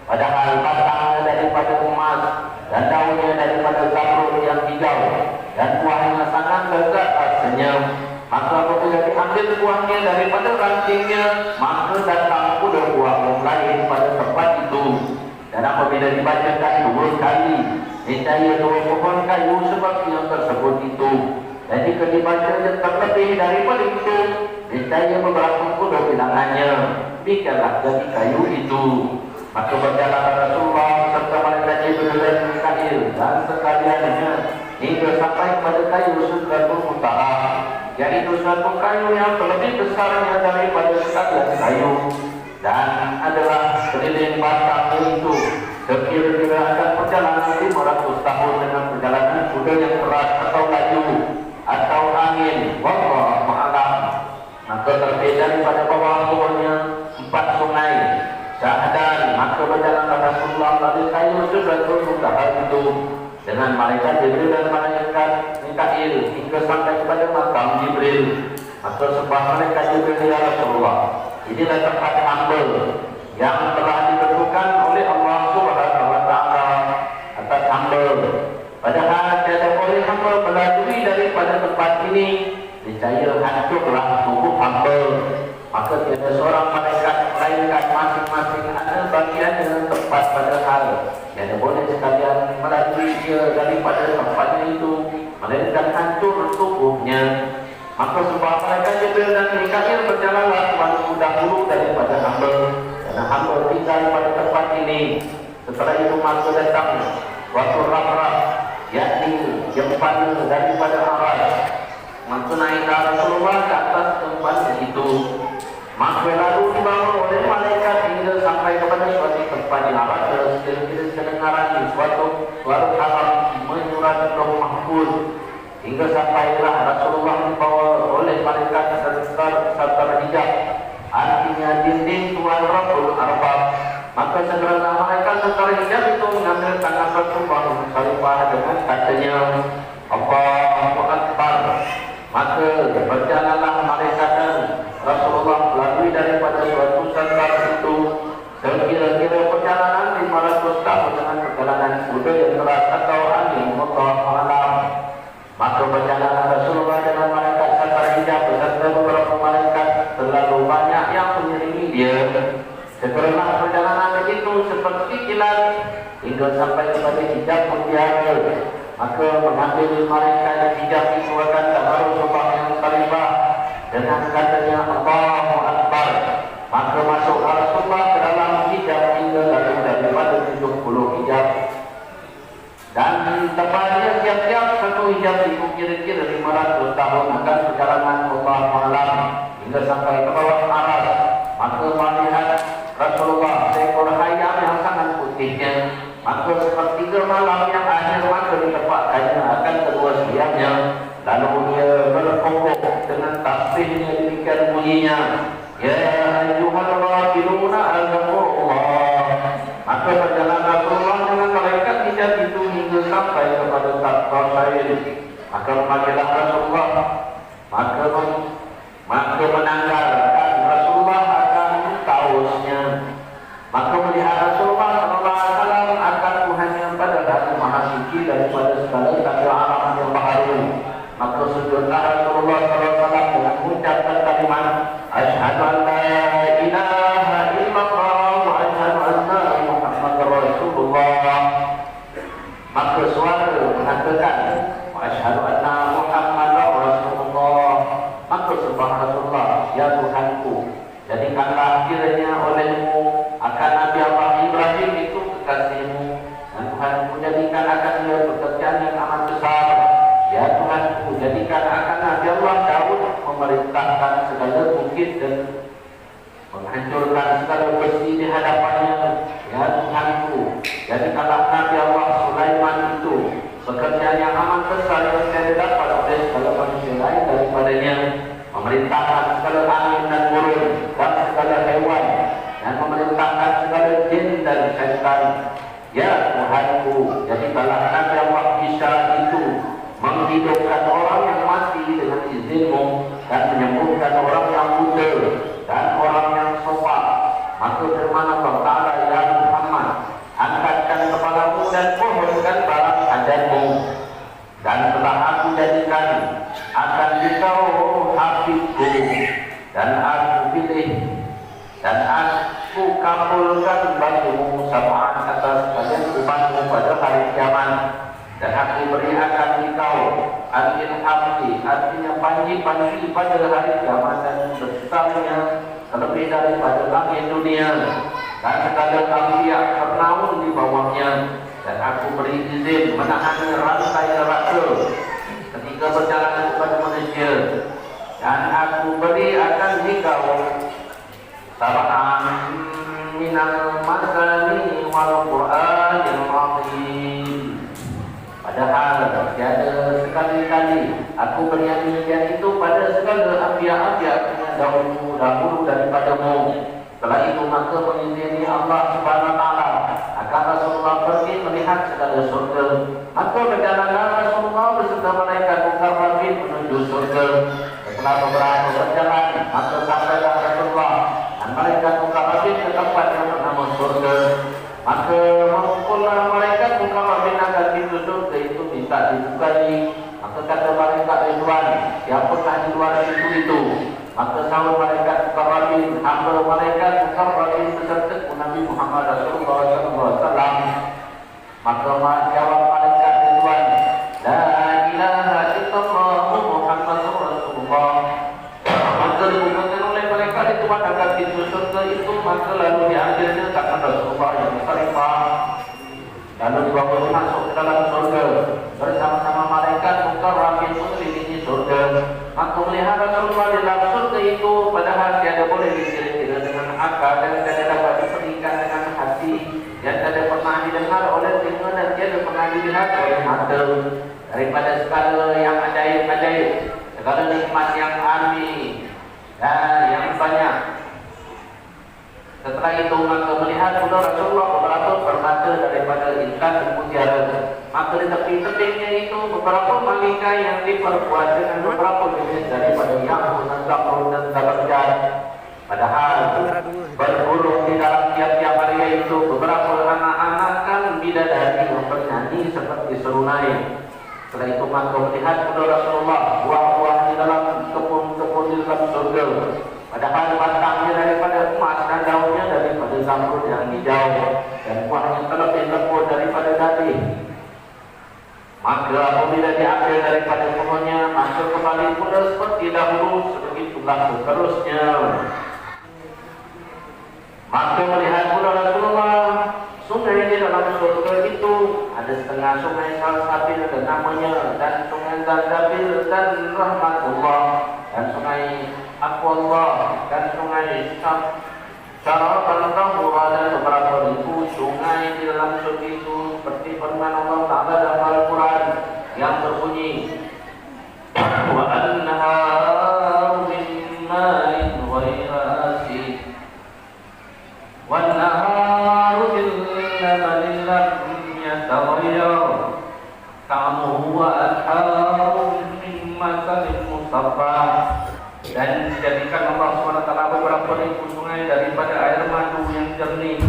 padahal batangnya daripada emas dan daunnya daripada zamrud yang hijau dan buahnya sangat lezat rasanya. Maka apabila diambil buahnya daripada rantingnya, maka datang pula buah yang lain pada tempat itu. Dan apabila dibacakan 2 kali, niscaya 2 pohon kayu seperti yang tersebut itu. Dan jika dibacanya terlebih daripada itu, niscaya beberapa pula bilangannya. Demikianlah jadi kayu itu. Maka berjalan Rasulullah serta malaikat Jibril dan Mikail dan sekaliannya hingga sampai kepada kayu Sidratul Muntaha, yaitu suatu kayu yang lebih besarnya daripada sekalian kayu dan adalah keliling batang itu. Sekira-kira akan perjalanan 500 tahun dengan perjalanan kuda yang keras atau laju atau angin, wallahu a'lam. Maka terbit daripada bawah pohonnya 4 sungai Syahadan. Maka berjalan Rasulullah melalui kayu Sidratul Muntaha itu dengan malaikat Jibril dan malaikat Mikail hingga sampai kepada makam Jibril. Maka sembah malaikat Jibril, ya Rasulullah, inilah tempat hamba yang telah ditentukan oleh Allah Subhanahu wa taala atas hamba. Padahal tiada boleh hamba melalui daripada tempat ini, niscaya hancurlah tubuh hamba. Maka tiada seorang malaikat melainkan masing-masing ada bagian dengan tempat padahal tiada boleh sekalian melalui dia daripada tempatnya itu, melainkan hancur tubuhnya. Maka sebab malaikat Jibril dan Mikail berjalanlah dahulu daripada hamba, karena hamba tinggal pada tempat ini. Setelah itu maka datang suatu rap-rap, yakni jempan daripada aras. Maka naiklah Rasulullah ke atas tempat itu. Maka lalu dibawa oleh malaikat hingga sampai kepada suatu tempat yang aras. Kira-kira kedengaran suatu suara kalam menyurat Lauh Mahfuz, hingga sampailah Rasulullah dibawa oleh malaikat serta hijab, artinya dinding Tuhan Rabbul Arbab. Maka segera malaikat serta hijab itu mengambil tangan Rasulullah Sallallahu dengan katanya Allahu Akbar. Maka berjalanlah malaikat dan Rasulullah melalui daripada suatu sandar itu. Sekira-kira perjalanan 500 tahun dengan perjalanan kuda yang keras atau angin, wallahu a'lam. Maka perjalanan Rasulullah dengan malaikat sandar hijab beserta beberapa malaikat terlalu banyak yang mengiringi dia. Setelah perjalanan itu seperti kilat hingga sampai kepada hijab mutiara. Maka mengambil malaikat hijab itu akan Rasulullah yang sarifah dengan katanya Allahu Akbar. Maka masuk Rasulullah ke dalam hijab hingga lalu daripada 70 hijab. Dan tepatnya tiap-tiap satu hijab itu kira-kira 500 tahun akan perjalanan Allahu A'lam hingga sampai ke bawah aras. Maka melihat Rasulullah seekor hayam yang sangat putihnya. Maka sepertiga malam yang akhir maka ditempatkannya akan kedua siangnya. Lalu dia berkongkong dengan tasbihnya demikian bunyinya, ya ayyuhal ghafiluna azamullah. Maka berjalan Rasulullah dengan malaikat hijab itu hingga sampai kepada Sabta lain. Maka memanggillah Rasulullah, maka menanggalkan Rasulullah akan kaosnya. Maka melihat Rasulullah Sallallahu Alaihi Wasallam akan Tuhannya pada hati maha suci daripada segala tanda alam yang baharu. Maka sujudlah Rasulullah Sallallahu Alaihi Wasallam dengan mengucapkan kalimat Asyhadu an la ilaha illallah wa asyhadu anna Muhammadar Rasulullah. Maka suara mengatakan Asyhadu anna Muhammadar Rasulullah. Maka sembah Rasulullah, ya Tuhan diberikanlah kiranya olehmu akan Nabi Allah Ibrahim itu kekasihmu, dan Tuhanku jadikan akan dia pekerjaan yang amat besar. Ya Tuhanku, jadikan akan Nabi Allah Daud memerintahkan segala bukit dan menghancurkan segala besi di hadapannya. Ya Tuhanku, jadikanlah Nabi Allah Sulaiman itu pekerjaan yang amat besar yang tidak dapat oleh segala manusia lain daripadanya, memerintahkan segala angin dan burung dan segala hewan, dan memerintahkan segala jin dan syaitan. Ya Tuhanku, jadikanlah Nabi Allah Isa itu menghidupkan orang yang mati dengan izinmu, dan menyembuhkan orang yang buta dan orang yang sopak. Maka firman Allah Ta'ala, ya Muhammad, angkatkan kepalamu dan pohonkan barang hajatmu, dan telah aku jadikan akan engkau hafizku, dan aku pilih dan aku kabulkan bagimu sab'an atas kalian umatmu pada hari kiamat. Dan aku beri akan engkau al-ilhamti, artinya panji-panji pada hari kiamat, dan besarnya terlebih daripada langit dunia, dan segala kafiyah ternaung di bawahnya. Dan aku beri izin menahan rantai neraka ketika berjalan kepada manusia. Dan aku beri akan engkau sab'an minal masani wal Qur'anil azim. Padahal tiada sekali-kali aku beri demikian itu pada segala anbiya-anbiya dahulu daripadamu. Setelah itu maka mengizinkan Allah Subhanahu wa taala agar Rasulullah pergi melihat segala surga. Maka berjalanlah Rasulullah beserta malaikat mukarrabin menuju surga. Setelah beberapa perjalanan, maka sampailah Rasulullah dan malaikat mukarrabin ke tempat yang bernama surga. Maka mengumpullah malaikat mukarrabin agar pintu surga itu minta dibukai. Maka kata malaikat Ridwan, siapakah di luar pintu itu? Maka sahut malaikat mukarrabin, hamba malaikat mukarrabin beserta Nabi Muhammad Rasulullah SAW. Maka jawab malaikat Ridwan, la ilaha illallah Muhammadur Rasulullah. Maka dibukakan oleh malaikat itu agar pintu surga itu, maka lalu diambilnya tangan Rasulullah yang musarifah, lalu dibawa masuk ke dalam surga bersama-sama malaikat mukarrabin mengelilingin surga. Maka melihat Rasulullah di dalam surga itu, padahal tiada boleh dikira-kira dengan akal, dan tiada dapat diberikan dengan hati, yang tiada pernah didengar oleh telinga, dan tiada pernah dilihat oleh mata, daripada segala yang ajaib-ajaib, segala nikmat yang aneh dan yang banyak. Setelah itu maka melihat pula Rasulullah beberapa permata daripada intan dan mutiara. Maka di tepi-tepinya itu beberapa malika yang diperbuat dengan beberapa jenis daripada yakut dan zakrut dan zabarjad. Padahal berburung di dalam tiap-tiap malika itu beberapa anak-anak kan bidadari yang bernyanyi seperti serunai. Setelah itu maka melihat pula Rasulullah buah-buah di dalam kebun-kebun di dalam surga. Padahal batangnya daripada emas dan daunnya daripada zamrud yang hijau, dan buahnya terlebih lembut daripada daging. Maka apabila diambil daripada pohonnya, maka kembali pula seperti dahulu, sebegitulah seterusnya. Maka melihat pula Rasulullah sungai di dalam surga itu, ada setengah sungai Salsabil dan namanya, dan sungai Zanjabil dan Rahmatullah, dan sungai Aqwallah, dan sungai Syaraban Tahura, dan beberapa ribu sungai di dalam surga itu, seperti firman Allah Ta'ala dalam Al-Quran yang berbunyi, wa anharu min ma'in ghaira asin, wa anharu min labanin lam yataghayyar ta'amuhu wa anharu min masalin musaffah. Dan dijadikan Allah SWT beberapa ribu sungai daripada air madu yang jernih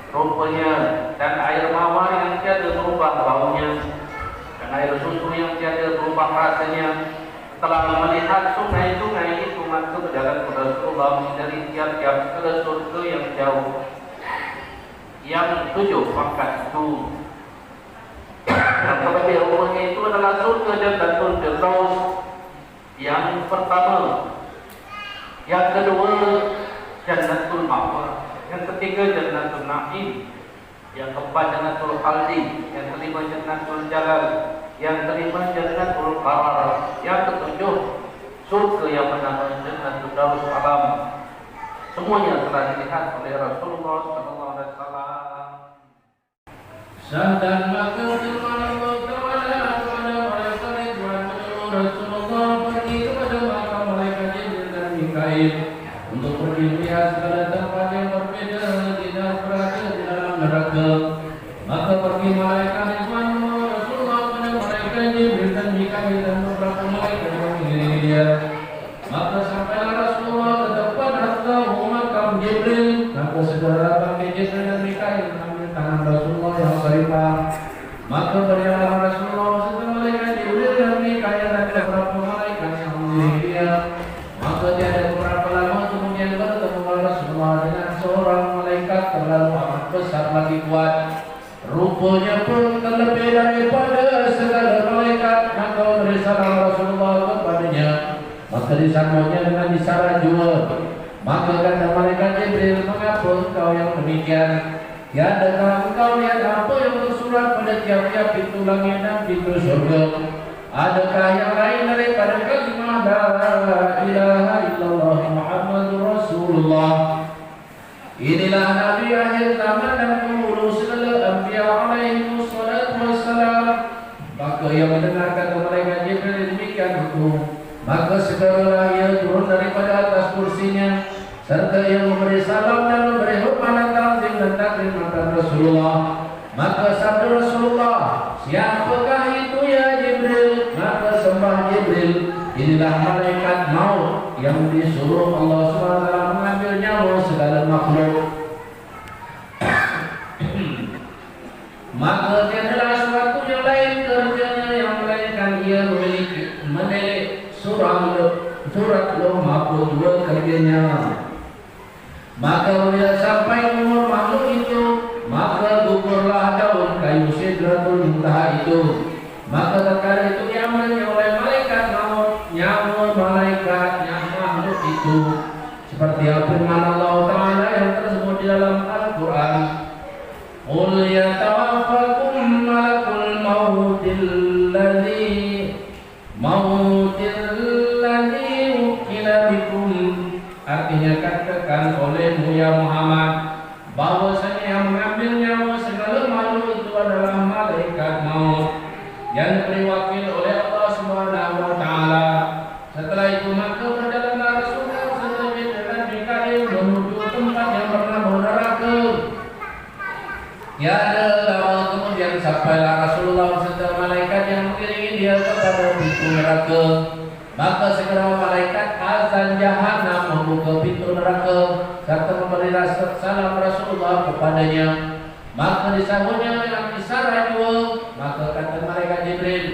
rupanya, dan air mawar yang tiada berubah baunya, dan air susu yang tiada berubah rasanya. Setelah melihat sungai-sungai itu, maka berjalan Rasulullah dari tiap-tiap segala surga yang jauh, yang 7 pangkat itu. Dan terlebih umumnya itu adalah surga Jannatul Firdaus yang pertama. Yang kedua, ketiga Jannatul Na'im, yang keempat Jannatul Khaldi, yang kelima Jannatul Jalal, yang kelima Jannatul Qarar, yang ketujuh surga yang bernama Jannatul Darussalam. Semuanya telah dilihat oleh Rasulullah sallallahu alaihi wasallam. Dan maka firman Allah Ta'ala kepada malaikat Ridwan menyuruh Rasulullah pergi kepada maka malaikat Jibril dan Mikail untuk pergi melihat segala tempat yang berbeda tidak berada di dalam neraka. Maka pergi malaikat Ridwan menyuruh Rasulullah kepada malaikat Jibril dan Mikail dan beberapa malaikat yang mengelilingi dia. Maka sampailah Rasulullah ke depan hartahu makam Jibril. Maka segera bangkit Jibril dan Mikail mengambil tangan Rasulullah yang sharifah. Maka berjalan Rasulullah setelah malaikat Jibril dan Mikail dan beberapa malaikat yang mengelilingi dia. Maka tiada beberapa lama kemudian bertemu Rasulullah dengan seorang malaikat terlalu amat besar lagi kuat. Rupanya pun terlebih daripada segala malaikat. Maka beri salam Rasulullah kepadanya. Maka disambutnya dengan isyarat jua. Maka kata malaikat Jibril, mengapa engkau yang demikian? Tiadakah engkau lihat apa yang tersurat pada tiap-tiap pintu langit dan pintu surga? Adakah yang lain daripada kalimah la ilaha illallah Muhammadur Rasulullah? Inilah Nabi akhir zaman dan penghulu segala anbiya alaihi wassalatu wassalam. Maka yang mendengar kata malaikat Jibril demikian hukum, maka segeralah ia turun daripada atas kursinya serta ia memberi salam dan memberi hormat dan ta'zim dan takrim kepada Rasulullah. Maka sabda Rasulullah, siapakah itu ya Jibril? Maka sembah Jibril, inilah malaikat maut yang disuruh Allah SWT mengambil nyawa segala makhluk. Maka tiadalah suatu yang lain kerjanya yang melainkan ia memiliki menelik surat Lauh Mahfuz dua kerjanya. Maka bila sampai umur makhluk itu, maka gugurlah daun kayu sidratul muntaha itu. Maka perkara itu diambilnya oleh malaikat maut, nyawa malaikat yang makhluk itu. Seperti firman Allah Ta'ala yang tersebut di dalam Al-Quran, Qul yatawaffakum malakul mautil ladzi wukila bikum. Artinya katakan olehmu ya Muhammad bahwasanya yang mengambil nyawa segala makhluk itu adalah malaikat maut yang diberi wakil oleh Allah Subhanahu wa Ta'ala. Setelah itu maka berjalanlah Rasulullah serta Jibril dan Mikail menuju tempat yang bernama neraka. Tiada lama kemudian sampailah Rasulullah serta malaikat yang mengiringi dia kepada pintu neraka. Maka segera malaikat azan Jahannam membuka pintu neraka serta memberi salam Rasulullah kepadanya. Maka disambutnya dengan isyarat dua. Maka kata malaikat Jibril,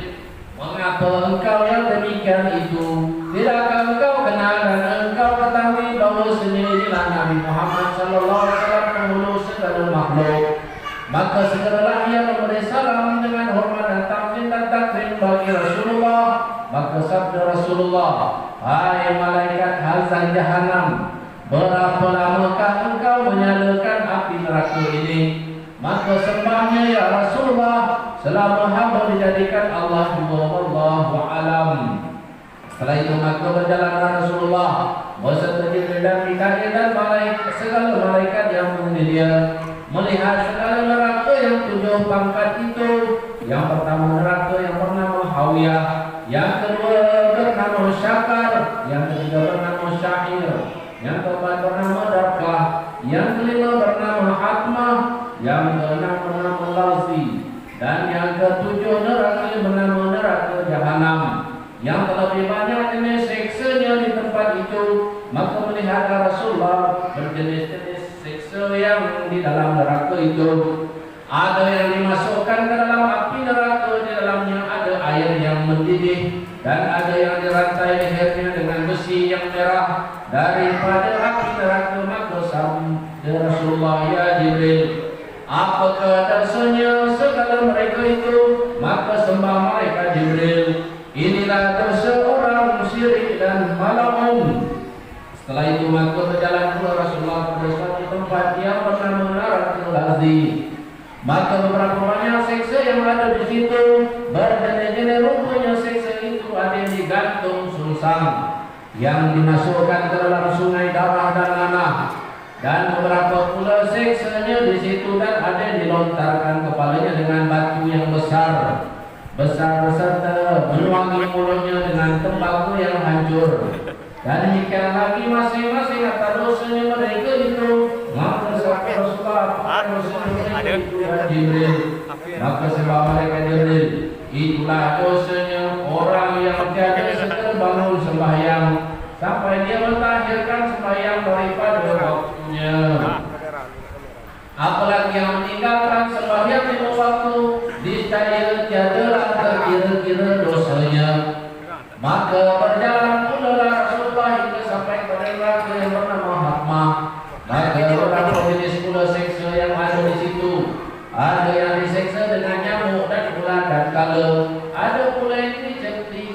mengapa engkau yang demikian itu? Tidakkah engkau kenal dan engkau ketahui bahawa inilah Nabi Muhammad sallallahu alaihi wasallam penghulu segala makhluk? Maka segeralah ia memberi salam dengan hormat dan takzim dan takrim bagi Rasulullah. Maka sabda Rasulullah, hai malaikat hazan Jahannam, berapa lamakah engkau menyalakan api neraka ini? Maka sembahnya ya Rasulullah, selama hamba dijadikan Allah juga, wallahu alam. Setelah itu maka berjalanlah Rasulullah beserta Jibril dan Mikail dan segala malaikat yang menghuni dia, melihat segala neraka yang 7 pangkat itu. Yang pertama neraka yang bernama Hawiyah, yang kedua bernama Syakar, yang ketiga bernama Syahir, yang keempat bernama Darkah, yang kelima bernama Hatmah, yang keenam bernama Lazi, dan yang ketujuh neraka bernama neraka Jahannam. Yang terlebih banyak jenis siksanya di tempat itu. Maka melihat Rasulullah berjenis-jenis siksa yang di dalam neraka itu. Ada yang dimasukkan ke dalam api neraka, di dalamnya ada air yang mendidih, dan ada yang dirantai lehernya dengan besi yang merah daripada api neraka. Maka sabda Rasulullah, ya Jibril, apakah dasarnya segala mereka itu? Maka sembah mereka Jibril, inilah dosa orang syirik dan malaun. Setelah itu maka berjalan pula Rasulullah ke suatu tempat yang ardi. Maka beberapa banyak siksa yang ada di situ, berjenis-jenis rupanya siksa itu ada yang digantung susang, yang dimasukkan ke dalam sungai darah dan nanah, dan beberapa pula siksanya di situ dan ada yang dilontarkan kepalanya dengan batu yang besar serta menuangi mulutnya dengan tembakau yang hancur. Dan demikian lagi masing-masing atas dosanya mereka itu, maka sampai Rasulullah Jibril, maka sebab mereka Jibril, itulah dosanya orang yang tiada seterbangun sembahyang sampai dia mentahirkan sembahyang daripada waktunya. Apalagi yang meninggalkan sembahyang lima waktu, niscaya tiadalah terkira-kira dosanya. Maka berjalan pula Rasulullah hingga sampai pada neraka yang bernama Hatmah. Maka beberapa jenis pula siksa yang ada di situ. Ada yang disiksa dengan nyamuk dan ular dan kala. Ada pula yang dicemeti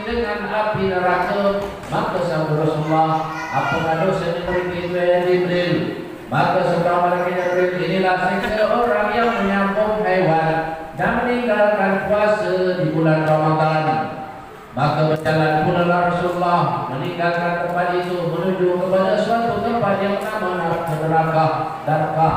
dengan api neraka. Maka sabda Rasulullah, apakah dosa mereka itu yang Jibril? Maka sabda mereka Jibril, inilah siksa orang yang menyambung hewan dan meninggalkan puasa di bulan Ramadan. Maka berjalan pula Rasulullah meninggalkan tempat itu menuju kepada suatu tempat yang bernama neraka Darqah.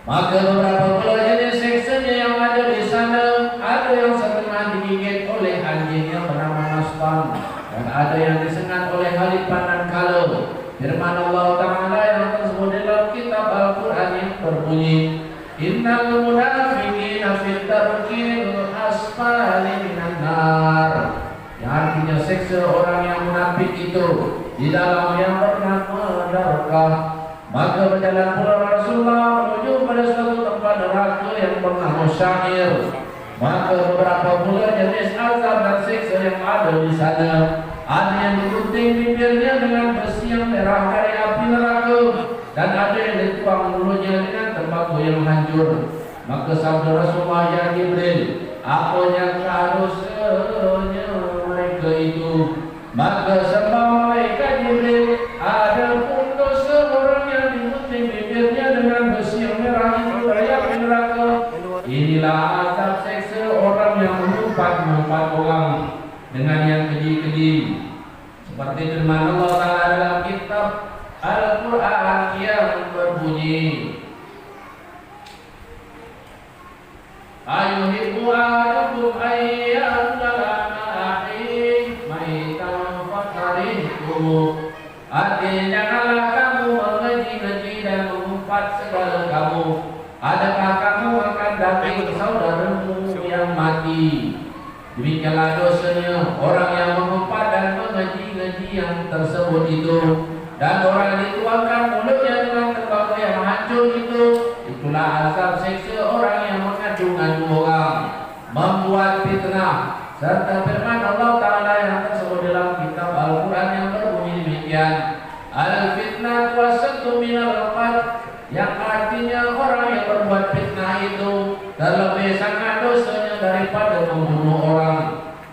Maka beberapa pula jenis siksanya yang ada di sana, ada yang setengah digigit oleh anjing yang bernama Nastan, dan ada yang disengat oleh halipan dan kala. Firman Allah Ta'ala yang tersebut dalam kitab Al-Quran yang berbunyi, Innal munafiqina fi darkil asfali minan nar. Yang artinya siksa orang yang munafik itu di dalam yang bernama neraka. Maka berjalan pula Rasulullah menuju pada suatu tempat neraka yang bernama Syair. Maka beberapa pula jenis azab dan siksa yang ada di sana. Ada yang digunting bibirnya dengan besi yang merah dari api neraka, dan ada yang dituang mulutnya dengan tembakau yang hancur. Maka sabda Rasulullah yang Jibril, apa yang harusnya mereka itu? Maka sabda mereka Jibril, ada pun dosa orang yang digunting bibirnya dengan besi yang merah itu dari api neraka. Inilah azab seksa orang yang mengumpat orang dengan yang keji-keji, seperti firman Allah Ta'ala dalam kitab Al-Quran yang berbunyi, Ayuhibbu ahadukum ayyakula ma'ahi maitan fakarihtumu. Artinya janganlah kamu mengeji-ngeji dan mengumpat segala kamu. Adakah kamu akan daging saudaramu yang mati? Demikianlah dosanya orang yang mengumpat dan mengeji-ngeji yang tersebut itu, dan orang yang dituangkan mulutnya dengan tembakau yang hancur itu. Itulah azab siksa orang yang mengadu-ngadu orang, membuat fitnah, serta firman Allah Ta'ala yang tersebut dalam kitab Al-Quran yang berbunyi demikian, Al-fitnah wasatu minal qatl, yang artinya orang yang berbuat fitnah itu terlebih sangat dosanya daripada membunuh orang.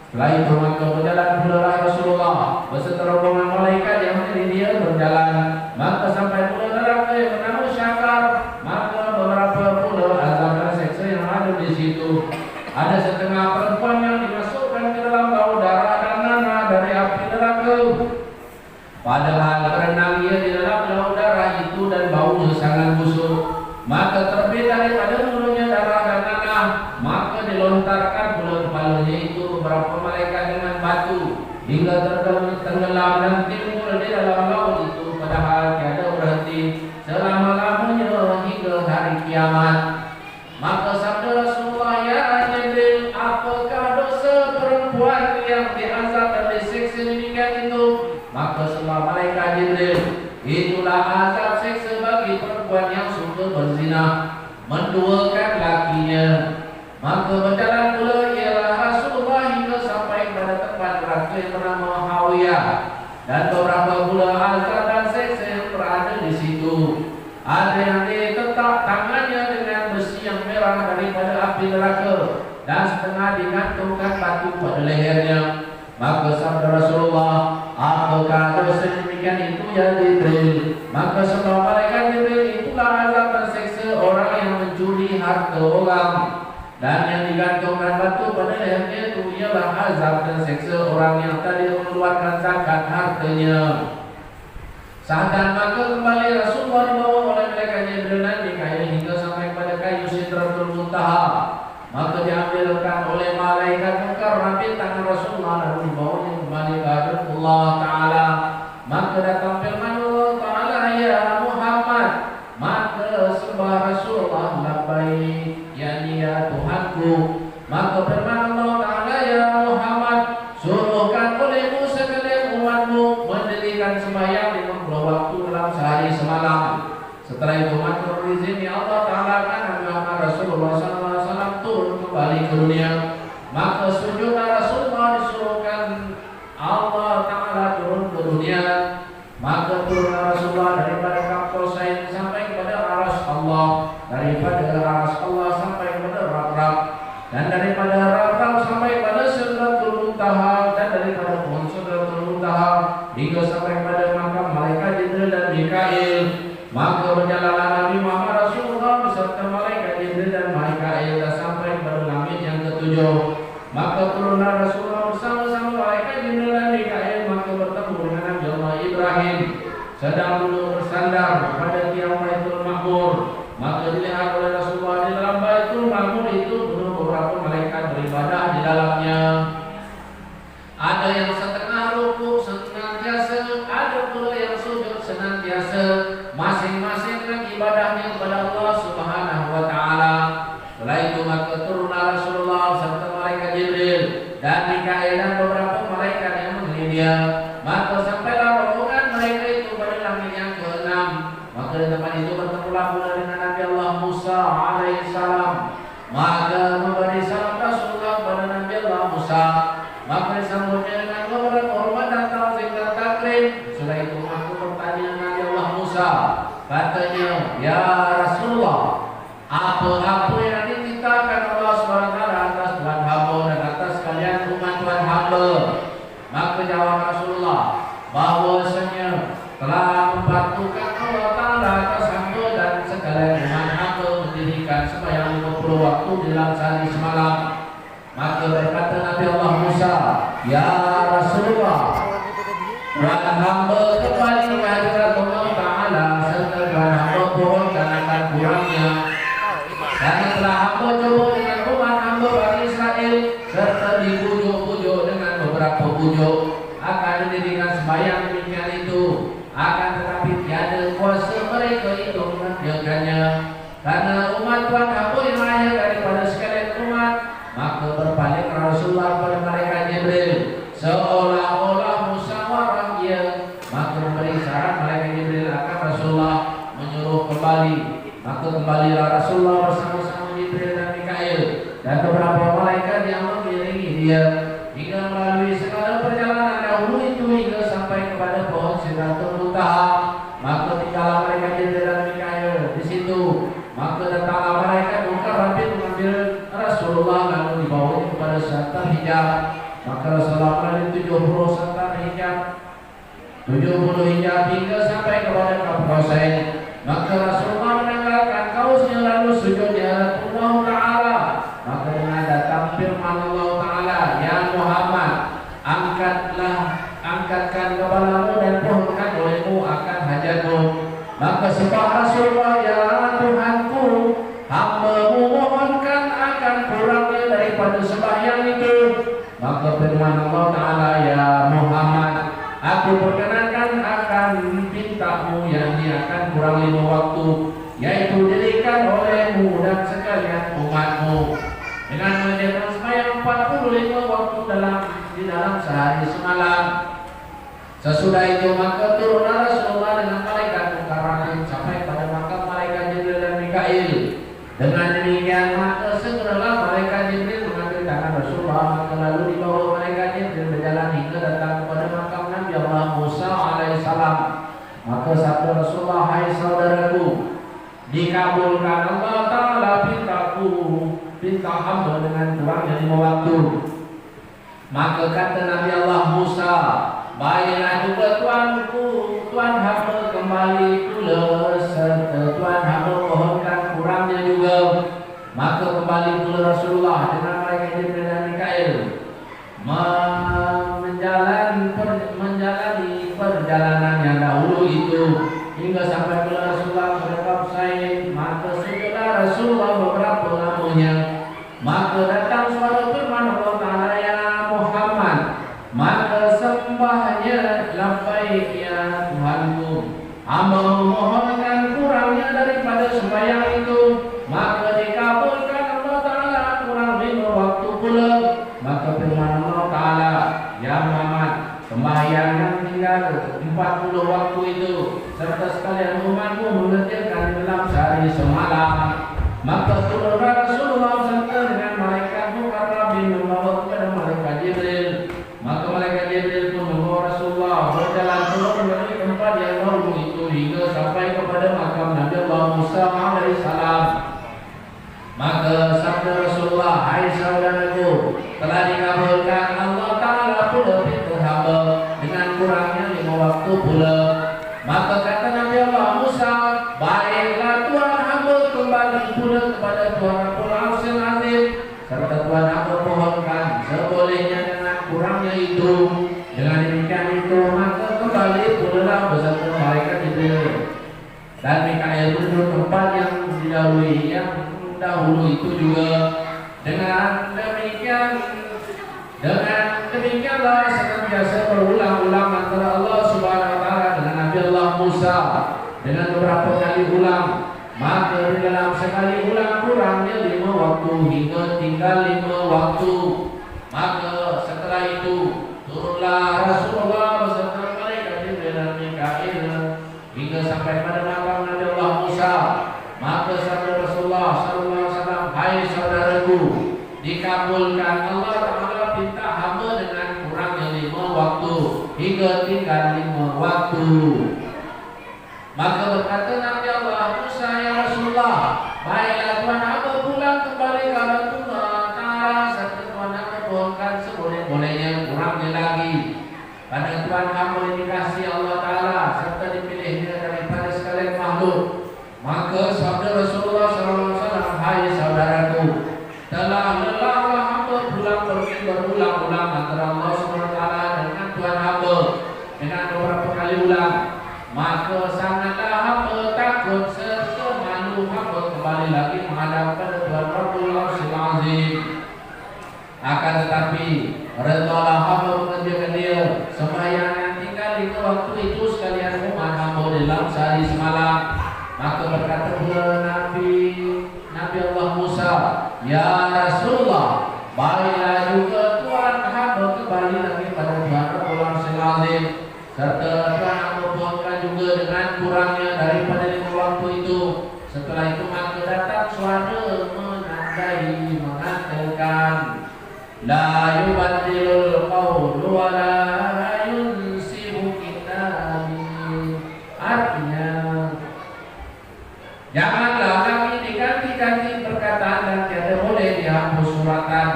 Setelah itu maka berjalan pula Rasulullah beserta rombongan malaikat yang mengiringi dia berjalan. Maka sampai pula neraka yang bernama Syakar. Maka beberapa pula azab dan siksa yang ada di situ. Ada setengah perempuan yang dimasukkan ke dalam bau darah dan nanah dari api neraka. Padahal berenang ia di dalam bau darah itu dan baunya sangat busuk. Maka terbit daripada mulutnya darah dan nanah. Maka dilontarkan pula kepalanya itu beberapa malaikat dengan batu hingga tenggelam dan timbul di dalam laut itu, padahal tiada berhenti selama-lamanya hingga hari kiamat. Maka sabda Rasulullah, ya Jibril, apakah dosa perempuan yang diazab dan disiksa demikian itu? Maka sebab malaikat Jibril, itulah azab siksa bagi perempuan yang suka berzina, menduakan lakinya. Maka berjalan pula ialah Rasulullah hingga sampai pada tempat neraka yang bernama Hawiyah, dan beberapa pula azab dan siksa yang berada di situ. Ada yang ditetak tangannya dengan besi yang merah daripada api neraka, dan setengah digantungkan batu pada lehernya. Maka sabda Rasulullah, apakah dosa demikian itu ya Jibril? Maka sebab malaikat Jibril, itulah azab dan siksa orang mencuri harta orang, dan yang digantungkan batu pada lehernya itu ialah azab dan seksa orang yang tadi mengeluarkan zakat hartanya. Saat maka kembali Rasulullah dibawa oleh malaikat Jibril dan Mikail hingga sampai pada kayu Sidratul Muntaha. Maka diambilkan oleh malaikat mukarram tangan Rasulullah dan dibawanya kembali ke Allah Ta'ala. Maka datang firman Allah Ta'ala, ya Muhammad, maka sembah Rasulullah labbaik, yakni ya Tuhanku. Maka firman Allah Ta'ala, ya Muhammad, suruhkan olehmu sekalian umatmu mendirikan sembahyang 50 waktu dalam sehari semalam. Setelah itu maka berizin ya Allah Ta'ala kan Nabi Muhammad Rasulullah SAW turun kembali ke dunia. Maka sujudlah Rasulullah disuruhkan Allah Ta'ala turun ke dunia. Maka turunlah Rasulullah daripada Kausain sampai kepada aras Allah, daripada aras Allah sampai kepada Rab-Rab, dan daripada Rab-Rab sampai pada Sidratul Muntaha, dan daripada pohon Sidratul Muntaha hingga sampai pada makam malaikat Jibril dan Mikail. Maka berjalanlah Nabi Muhammad Rasulullah beserta malaikat Jibril dan Mikail dan sampai kepada langit yang ketujuh. Maka turunlah Rasulullah bersama-sama malaikat Jibril dan Mikail. Maka bertemu dengan Nabi Allah Ibrahim sedang duduk bersandar pada tiang Baitul Ma'mur. Maka dilihat oleh Rasulullah di dalam Baitul Ma'mur itu duduk beberapa malaikat beribadah di dalamnya. Ada yang setengah rukuk senantiasa, ada pula yang sujud senantiasa, masing-masing dengan ibadahnya kepada Allah Subhanahu wa Ta'ala. Setelah itu maka turunlah Rasulullah serta malaikat Jibril dan Mikail dan beberapa malaikat yang mengelilingi dia. Maka sampailah rombongan mereka itu pada langit yang ke-6. Maka di tempat itu bertemulah pula dengan Nabi Allah Musa alaihissalam. Maka memberi salam Rasulullah kepada Nabi Allah Musa. Maka disambutnya dengan beberapa hormat dan ta'zim dan takrim. Setelah itu aku bertanya Nabi Allah Musa, katanya, ya Rasulullah, apa-apa yang dititahkan Allah SWT atas Tuhan hamba dan atas kalian umat Tuhan hamba? Maka jawab Rasulullah, bahwasanya telah membantukan Allah Ta'ala atas hamba dan sekalian umat hamba mendirikan sembahyang 50 waktu dalam sehari semalam. Maka berkata Nabi Allah Musa, ya Rasulullah, Tuhan hamba kembali ke hadirat Allah Ta'ala serta Tuhan hamba pohonkan akan kurangnya. Dan telah hamba coba dengan umat hamba Bani Israel serta dibujuk-bujuk dengan beberapa bujuk akan didirikan sembahyang demikian itu. Akan tetapi tiada kuasa mereka itu mengerjakannya. Karena umat Tuhan hamba yang lahir daripada sekalian umat. Maka berbalik Rasulullah pada malaikat Jibril seolah-olah musyawarah ia. Maka memberi syarat malaikat Jibril akan Rasulullah menyuruh kembali. Maka kembalilah Rasulullah bersama-sama Jibril dan Mikail dan beberapa malaikat yang mengiringi dia hingga melalui segala perjalanan dahulu itu hingga sampai kepada pohon Sidratul Muntaha. Maka tinggallah malaikat Jibril dan Mikail di situ. Maka datanglah malaikat mukarram mengambil Rasulullah lalu dibawanya kepada Satar Hijab. Maka Rasulullah melalui 70 Satar Hijab, 70 hijab hingga sampai kepada Kausain. Maka Rasulullah menanggalkan kausnya lalu sujud di hadapan Allah Ta'ala. Maka dengan datang firman Allah Ta'ala, ya Muhammad, angkatkan kepalamu dan pohonkan olehmu akan hajatmu. Maka sembah Rasulullah, ya Tuhanku, hamba-Mu mohonkan akan kurangnya daripada sembahyang itu. Maka firman Allah Ta'ala, ya Muhammad, aku perkenankan akan pintamu yang akan kurang 5 waktu, yaitu dirikan olehmu dan sekalian umatmu dengan mengerjakan sembahyang 45 waktu di dalam sehari semalam. Sesudah itu maka turunlah Rasulullah dengan malaikat mukarram sampai pada makam malaikat Jibril dan Mikail. Dengan demikian maka segeralah malaikat Jibril mengambil tangan Rasulullah. Maka lalu dibawa malaikat Jibril berjalan hingga datang kepada makam Nabi Allah Musa alaihissalam. Maka sabda Rasulullah, hai saudaraku, dikabulkan Allah Ta'ala pinta hamba dengan kurangnya 5 waktu. Maka kata Nabi Allah Musa, baiklah juga Tuanku, Tuan hamba kembali pula serta Tuan hamba mohonkan kurangnya juga. hingga sampai kepada Rasulullah berapa Said. Maka sujudlah Rasulullah beberapa lamanya. Maka datang suara firman Allah Ta'ala, ya Muhammad, maka sembahnya labbaik ya Tuhanku. Hamba memohonkan kurangnya daripada sembahyang itu, maka dikabulkan Allah Ta'ala kurang 5 waktu pula. Maka firman Allah Ta'ala, ya Muhammad, sembahyang yang tinggal 40 waktu itu serta sekalian umatmu mengerjakan dalam sehari semalam. Maka turunlah Rasulullah serta dengan malaikat mukarrabin membawa kepada malaikat Jibril. Maka malaikat Jibril pun membawa Rasulullah berjalan turun dari tempat yang dahulu itu hingga sampai kepada makam Nabi Allah Musa alaihissalam. Maka sabda Rasulullah, hai saudaraku, telah dikabulkan Allah Ta'ala pula pintu hamba dengan kurangnya 5 waktu pula. Maka kata Nabi Allah Musa, baiklah Tuhan hamba kembali pula kepada Tuhan Rabbul Arsyil Azim, serta Tuhan hamba pohonkan sebolehnya dengan kurangnya itu. Dengan demikian itu maka kembali pula beserta malaikat Jibril dan Mikail menuju tempat yang didahului, yang dahulu itu juga. Dengan demikianlah senantiasa berulang-ulang antara Allah Subhanahu Wa Taala dengan Nabi Allah Musa dengan beberapa kali ulang. Maka di dalam sekali ulang kurangnya 5 waktu hingga tinggal 5 waktu. Maka setelah itu turunlah Rasulullah beserta malaikat Jibril dan Mikail hingga sampai pada makam Nabi Allah Musa. Maka sabda Rasulullah sallallahu alaihi wasallam, hai saudaraku, dikabulkan Allah Ta'ala pinta hamba dengan kurangnya 5 waktu hingga tinggal 5 waktu. Maka berkata Nabi Allah Musa, ya Rasulullah, baiklah Tuhan hamba pulang kembali kepada Tuhan Ta'ala serta Tuhan hamba pohonkan seboleh-bolehnya kurangnya lagi. Pada Tuhan hamba dikasih Allah Ta'ala serta dipilihnya daripada sekalian makhluk. Maka sabda Rasulullah SAW, hai saudaraku, telah lelahlah hamba pulang pergi berulang-ulang antara Allah SWT dengan Tuhan hamba dengan beberapa kali ulang. Maka sangatlah hamba takut serta malu hamba kembali lagi menghadap pada Tuhan Rabbul Arsyil Azim. Akan tetapi redalah hamba mengerjakan dia sembahyang yang tinggal 5 waktu itu sekalian umat hamba dalam sehari semalam. Maka berkata pula Nabi Allah Musa, ya Rasulullah, baiklah juga Tuhan hamba kembali lagi pada Tuhan Rabbul Arsyil Azim, serta Tuhan hamba pohonkan juga dengan kurangnya daripada 5 waktu itu. Setelah itu maka datang suara menandai mengatakan, la yubaddilul qawlu wa la yunsibu kitabi. Artinya, janganlah kami diganti-ganti perkataan dan tiada boleh dihapus suratan.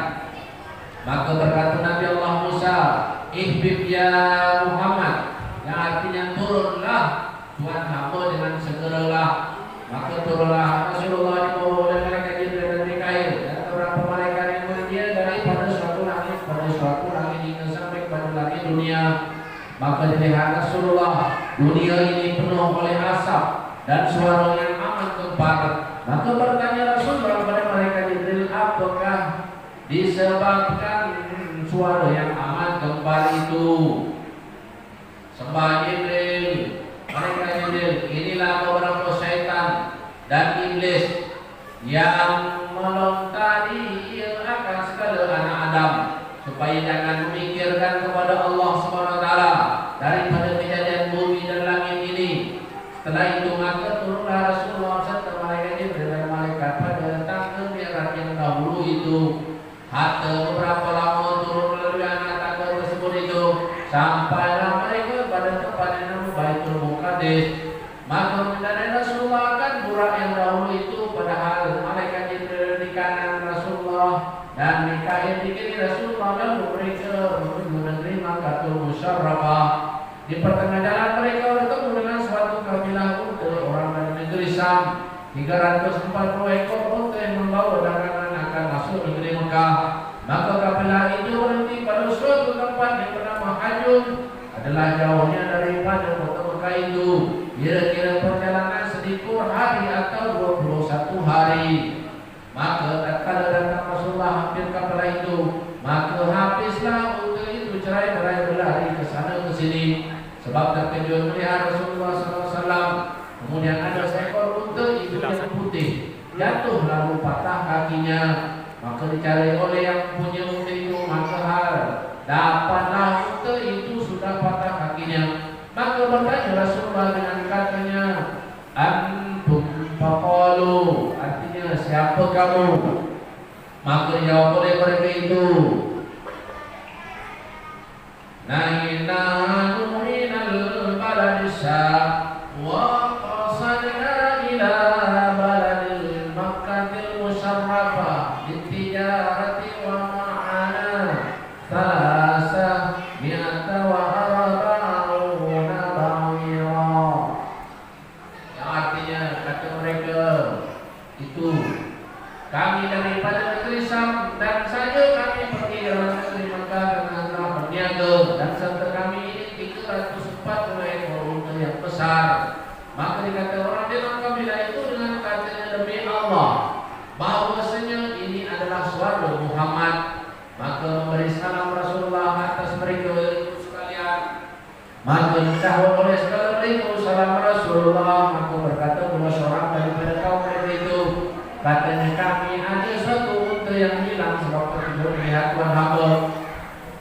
Maka berkata Nabi Allah Musa, ihbib ya Muhammad, yang artinya turunlah Tuhan hamba dengan segeralah. Maka turunlah Rasulullah dibawa oleh malaikat Jibril dan Mikail dan beberapa malaikat yang mulia daripada suatu langit pada suatu langit hingga sampai kepada langit dunia. Maka dilihat Rasulullah, dunia ini penuh oleh asap dan suara yang amat gempar. Maka bertanya Rasulullah kepada malaikat Jibril, apakah disebabkan suara yang amat gempar itu? Sembah Jibril, malaikat Jibril, inilah beberapa syaitan dan iblis yang melontari akan segala anak Adam supaya jangan memikirkan kepada Allah Subhanahu Wa Taala daripada kejadian bumi dan langit ini. Setelah itu maka turunlah Rasulullah serta malaikat Jibril dan malaikat pada tangga Mi'raj yang dahulu itu. Hatta beberapa lama turun melalui anak tangga tersebut itu, sampailah mereka pada tempat yang nama Baitul Muqaddas. Maka mengendarai Rasulullah akan burak yang dahulu itu, padahal malaikat Jibril di kanan Rasulullah dan Mikail di kiri Rasulullah, lalu mereka menerima katul musyarrafah. Di pertengah jalan mereka bertemu dengan suatu kabilah unta orang dari negeri Syam. 340 ekor unta yang membawa dagangan akan masuk negeri Mekah. Maka kabilah itu berhenti pada suatu tempat yang bernama Hajun, adalah jauhnya daripada kota Mekah itu. kira-kira perjalanan sedikur hari atau 21 hari. Maka tatkala datang Rasulullah hampir kapal itu, maka habislah unta itu cerai-berai berlari ke sana ke sini, sebab terkejut melihat Rasulullah SAW. Kemudian ada seekor unta itu yang putih jatuh lalu patah kakinya. Maka dicari oleh yang punya unta itu, maka dapatlah unta itu sudah patah kakinya. Maka bertanya Rasulullah dengan katanya, antum faqalu, artinya siapa kamu? Maka jawab oleh mereka itu, nahnu minal baladis wa qasadna ila baladil Makkahil Musyarrafah litijarati wa ma'ana thalatha mi'ata wa arba'una ba'ira. Yang artinya kata mereka itu, kami daripada negeri Syam dan saja kami pergi dalam negeri Makkah dengan telah berniaga, dan serta kami ini 340 ekor unta yang besar. Maka dikata orang dalam kabilah itu dengan katanya demi Allah bahwasanya ini adalah suara Muhammad. Maka memberi salam Rasulullah atas mereka itu sekalian. Maka disahut oleh segala mereka salam Rasulullah. Maka berkata pula seorang daripada kaum mereka itu, katanya kami ada satu unta yang hilang sebab tertidur melihat Tuhan hamba.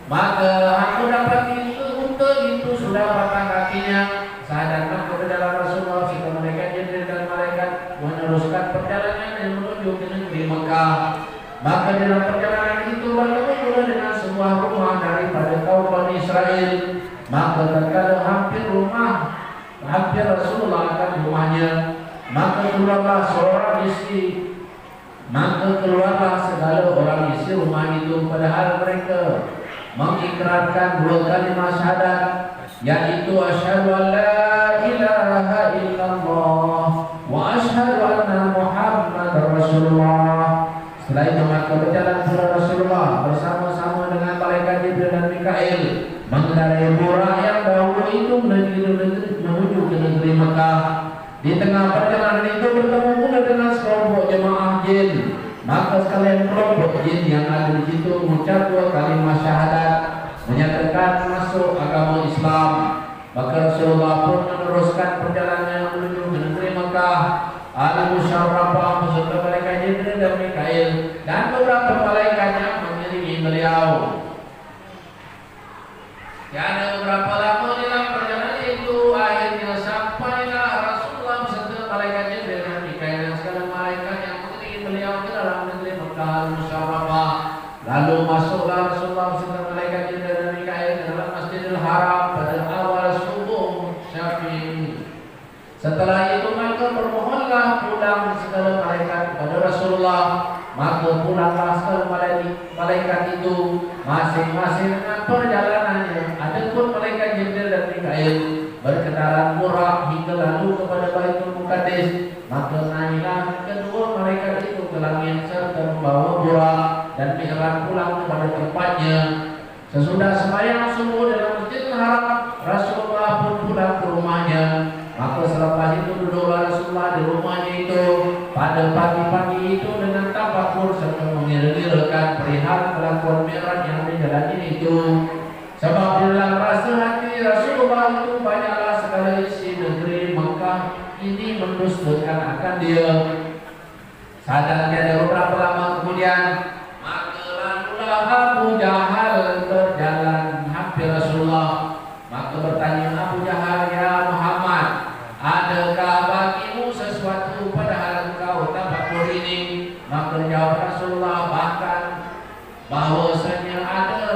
Maka aku dapat itu unta itu sudah patah kakinya. Sahadatlah kepada dalam Rasulullah serta malaikat Jibril dan malaikat meneruskan perjalanan yang menuju ke negeri Mekah. Maka dalam perjalanan itu bertemu pula dengan sebuah rumah daripada kaum Bani Israel. Maka tatkala hampir Rasulullah akan rumahnya, maka keluarlah seorang istri. Maka keluarlah segala orang isi rumah itu, padahal mereka mengikrarkan 2 kalimat syahadat, yaitu asyhadu an la ilaha illallah wa asyhadu anna Muhammadar Rasulullah. Setelah itu maka berjalan pula Rasulullah bersama-sama dengan malaikat Jibril dan Mikail mengendarai burak yang dahulu itu menuju ke negeri Mekah. Di tengah perjalanan itu bertemu pula dengan sekelompok jemaah jin. Maka sekalian kelompok jin yang ada di situ mengucap 2 kalimat syahadat, menyatakan masuk agama Islam. Maka Rasulullah pun meneruskan perjalanan menuju ke negeri Mekah Al-Musyarrafah beserta malaikat Jibril dan Mikail dan beberapa malaikat yang mengiringi beliau. Tiada beberapa lama dalam perjalanan itu, akhirnya sampailah Rasulullah beserta malaikat Jibril dan Mikail dan segala malaikat yang mengiringi beliau ke dalam negeri Mekah Al-Musyarrafah. Lalu masuklah Rasulullah beserta malaikat Jibril dan Mikail ke dalam Masjidil Haram pada awal subuh Syafi'i. Setelah itu maka bermohonlah pulang segala malaikat kepada Rasulullah. Maka pulanglah segala malaikat itu masing-masing dengan perjalanannya. Adapun malaikat Jibril dan Mikail berkendaraan Burak hingga lalu kepada Baitul Muqaddas. Maka naiklah kedua malaikat itu ke langit serta membawa Burak dan Mi'raj pulang kepada tempatnya. Sesudah sembahyang subuh dalam Masjidil Haram, Rasulullah pun pulang ke rumahnya. Maka selepas itu duduklah Rasulullah di rumahnya itu pada pagi-pagi itu dengan tafakur serta mengira-ngirakan perihal kelakuan Mi'raj yang dijalani itu. Sebab di dalam rasa hati Rasulullah itu banyaklah segala isi negeri Mekah ini mendustakan akan dia. Sadar tiada beberapa lama kemudian, maka lalulah Abu Jahal berjalan hampir Rasulullah. Maka bertanya Abu Jahal, ya Muhammad, adakah bagimu sesuatu padahal engkau tafakur ini? Maka jawab Rasulullah, bahkan bahwasanya ada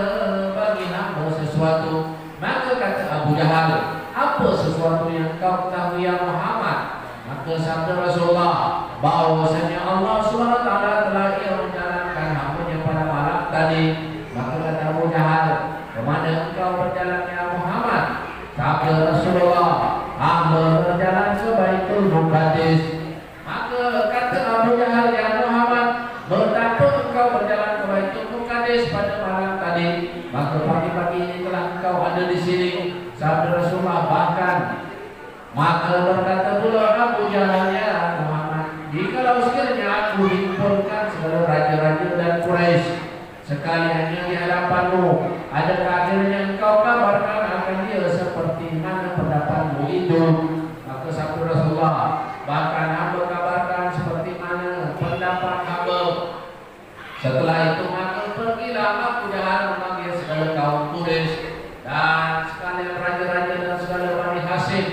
bagi hamba sesuatu. Maka kata Abu Jahal, apa sesuatu yang kau ketahui ya Muhammad? Maka sabda Rasulullah, bahwasanya Allah SWT telah menjalankan hambanya pada malam tadi. Maka kata Abu Jahal, kemana engkau berjalan ya Muhammad? Sabda Rasulullah, hamba berjalan ke Baitul Muqaddas. Maka kata Abu Jahal, ya Muhammad, betapa engkau berjalan ke Baitul Muqaddas pada malam tadi? Maka pagi-pagi ini telah engkau ada di sini. Sabda Rasulullah, bahkan maka Maka berkata pula Abu Jahal, ya Muhammad, jikalau sekiranya aku himpunkan segala raja-raja dan Quraisy sekaliannya di hadapanmu, adakah akhirnya engkau kabarkan akan dia seperti mana pendapatmu itu? Maka sabda Rasulullah, bahkan hamba kabarkan seperti mana pendapat hamba. Setelah itu maka pergilah Abu Jahal memanggil segala kaum Quraisy dan sekalian raja-raja dan segala Bani Hashim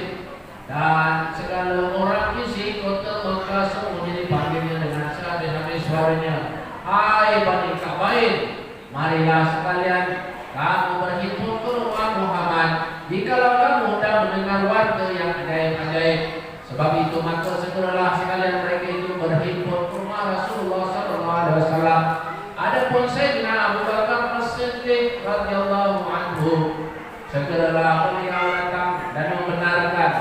dan segala orang isi kota Mekah, semuanya dipanggilnya dengan sehabis-habis suaranya, hai Bani Kabain, marilah sekalian kamu berhimpun ke rumah Muhammad, jikalau kamu hendak mendengar warta yang ajaib-ajaib. Sebab itu maka segeralah sekalian mereka itu berhimpun ke rumah Rasulullah SAW. Adapun Sayyidina Abu Bakar As-Siddiq radhiyallahu anhu, segeralah beliau datang dan membenarkan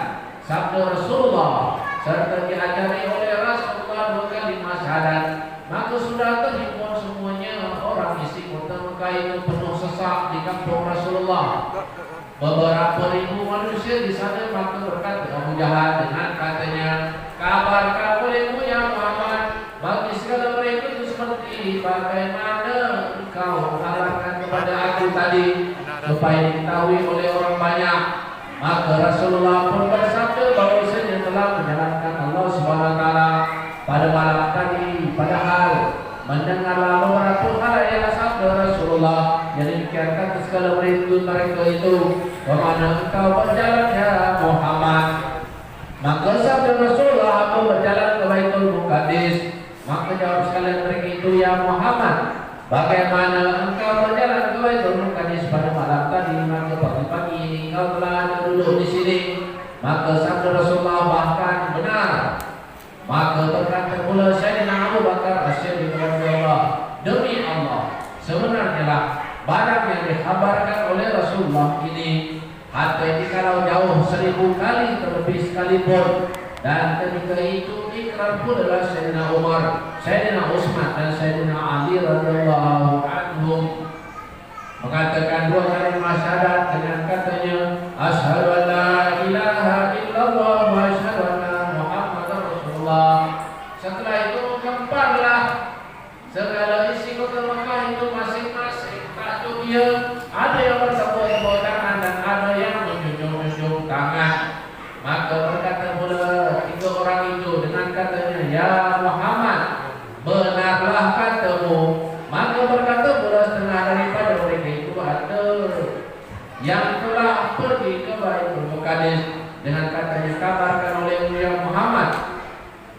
sabda Rasulullah serta diajari oleh Rasulullah 2 kalimat syahadat. Maka sudah terhimpun semuanya orang isi kota Mekah itu penuh sesak di kampung Rasulullah. Beberapa ribu manusia di sana. Maka berkata Abu Jahal dengan katanya, kabarkan olehmu ya Muhammad bagi segala mereka itu seperti bagaimana engkau kabarkan kepada aku tadi, supaya diketahui oleh orang banyak. Maka Rasulullah pun bersabda bahwasanya telah menjalankan Allah SWT pada malam tadi, padahal mendengarlah beberapa hal yang sabda Rasulullah yang demikian kata segala mereka itu, kemana engkau berjalan ya Muhammad? Maka sabda Rasulullah, aku berjalan ke Baitul Muqaddis. Maka jawab sekalian mereka itu, ya Muhammad, bagaimana engkau berjalan ke Baitul Muqaddis pada malam tadi? Maka pagi-pagi ini engkau telah duduk di sini. Maka sabda Rasulullah, bahkan benar. Maka berkata pula Sayyidina Abu Bakar As-Siddiq radhiyallahu, demi Allah, sebenarnya lah barang yang dikhabarkan oleh Rasulullah ini, hatta jikalau jauh 1000 kali terlebih sekalipun. Dan ketika itu ikrar pula adalah Sayyidina Umar, Sayyidina Utsman dan Sayyidina Ali radhiyallahu anhum, mengatakan 2 kalimat syahadat dengan katanya, asyhadu an la ilaha illallah wa asyhadu anna Muhammadar Rasulullah. Setelah itu gemparlah segala isi kota Mekah itu masing-masing takjub dia. Ada yang bertepuk-tepuk tangan dan ada yang menjunjung-junjung tangan. Maka berkata pula 3 orang itu dengan katanya, ya Muhammad, benarlah katamu. Maka berkata pula setengah daripada mereka itu ada yang telah pergi ke Baitul Muqaddis dengan katanya, kabarkan oleh ya Muhammad,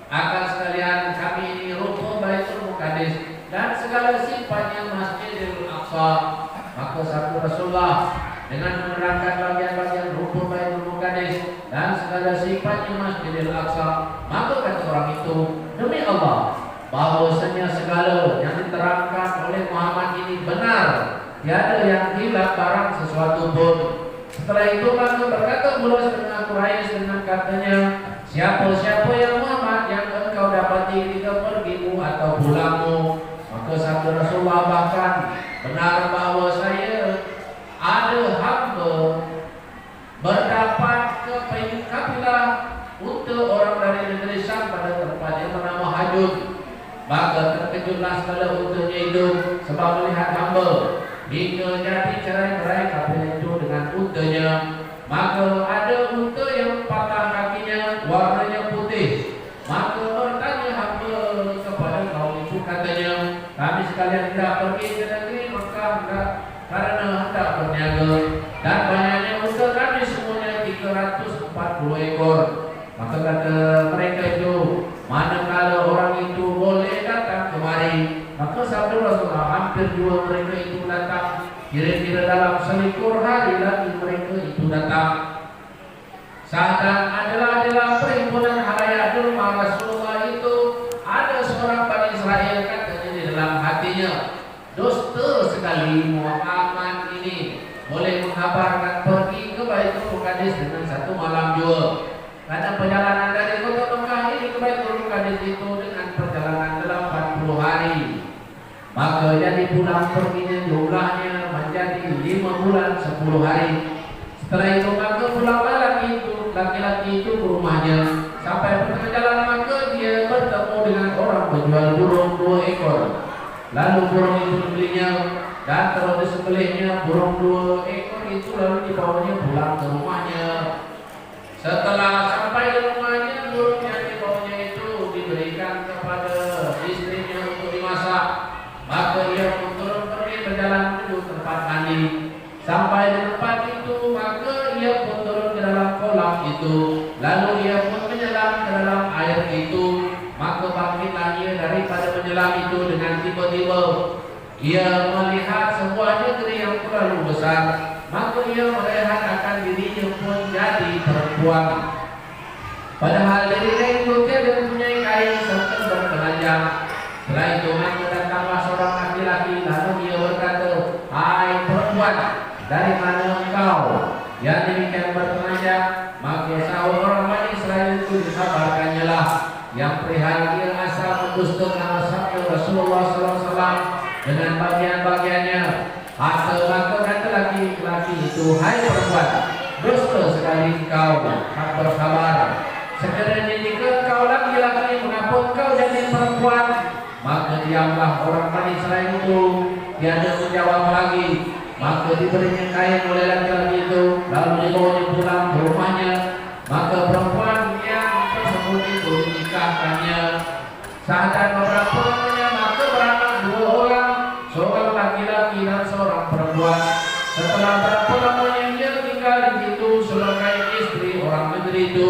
akan sekalian kami ini ruko Baitul Muqaddis dan segala sifatnya Masjidil Aqsa. Maka sabda Rasulullah dengan menerangkan bagian-bagian rukun Baitul Muqaddis dan segala sifatnya Masjidil Aqsa. Maka kata orang itu, demi Allah, bahwasanya segala yang diterangkan oleh Muhammad ini benar, tiada yang hilang barang sesuatu pun. Setelah itu maka berkata pula setengah Quraisy dengan katanya, siapa-siapa yang Muhammad yang engkau dapati ketika pergimu atau pulangmu? Maka sabda Rasulullah, bahkan benar bahwa saya ada hamba berdapat ke kabilah untuk orang dari negeri Syam pada tempat yang bernama Hajun. Maka terkejutlah segala untanya itu sebab melihat hamba, hingga jadi cerai-berai kabilah itu dengan untanya. Maka ada unta yang patah kakinya, warnanya putih. Maka bertanya hamba kepada kaum itu, katanya, kami sekalian hendak pergi ke negeri Mekah karena hendak berniaga, dan banyaknya unta kami semuanya 340 ekor. Maka kata mereka itu, manakala orang itu boleh datang kemari. Maka sabda Rasulullah, hampir 2 mereka itu datang. Kira-kira dalam 1 hari lagi mereka itu datang. Sedang adalah perhimpunan halayak di rumah Rasulullah itu, ada seorang Bani Israel katanya di dalam hatinya, dusta sekali Muhammad ini boleh menghabarkan pergi ke Baitul Muqaddis dengan 1 malam juga. Karena perjalanan dari kota Mekah ini ke Baitul Muqaddis itu dengan perjalanan dalam 40 hari. Maka jadi pulang perginya jumlahnya menjadi 5 bulan 10 hari. Setelah itu maka pulang balik itu laki-laki itu ke rumahnya. Sampai pertengah jalan maka dia bertemu dengan orang penjual burung 2 ekor. Lalu burung itu dibelinya dan terus disembelihnya burung 2 ekor itu lalu dibawanya pulang ke rumahnya. Setelah sampai di rumahnya, burung yang dibawanya itu diberikan kepada istrinya untuk dimasak. Maka ia pun turun pergi berjalan menuju tempat mandi. Sampai di tempat itu, maka ia pun turun ke dalam kolam itu. Lalu ia pun menyelam ke dalam air itu. Maka bangkitlah ia daripada menyelam itu dengan tiba-tiba. Ia melihat sebuah negeri yang terlalu besar. Maka ia melihat akan dirinya pun jadi perempuan. Padahal dirinya itu tidak mempunyai kain serta berkeranjang. Setelah itu maka datanglah seorang laki-laki, lalu ia berkata, "Hai perempuan, dari mana engkau?" Yang demikian berkeranjang. Maka sahut orang Bani Israil itu disabarkannya lah yang perihal ia asal mendustakan sabda Rasulullah SAW dengan bagian-bagiannya. Maka kata laki-laki itu, "Hai perempuan, dusta sekali engkau, tak bersabar. Sekiranya jika engkau laki-laki, mengapa engkau jadi perempuan?" Maka diamlah orang Bani Israil itu, tiada menjawab lagi. Maka diberinya kain oleh laki-laki itu, lalu dibawanya pulang ke rumahnya. Maka perempuan yang tersebut itu dinikahkannya. Saat beberapa lamanya, maka beranak 2 orang, seorang laki-laki dan seorang perempuan. Setelah berapa lamanya dia tinggal di situ sebagai istri orang negeri itu,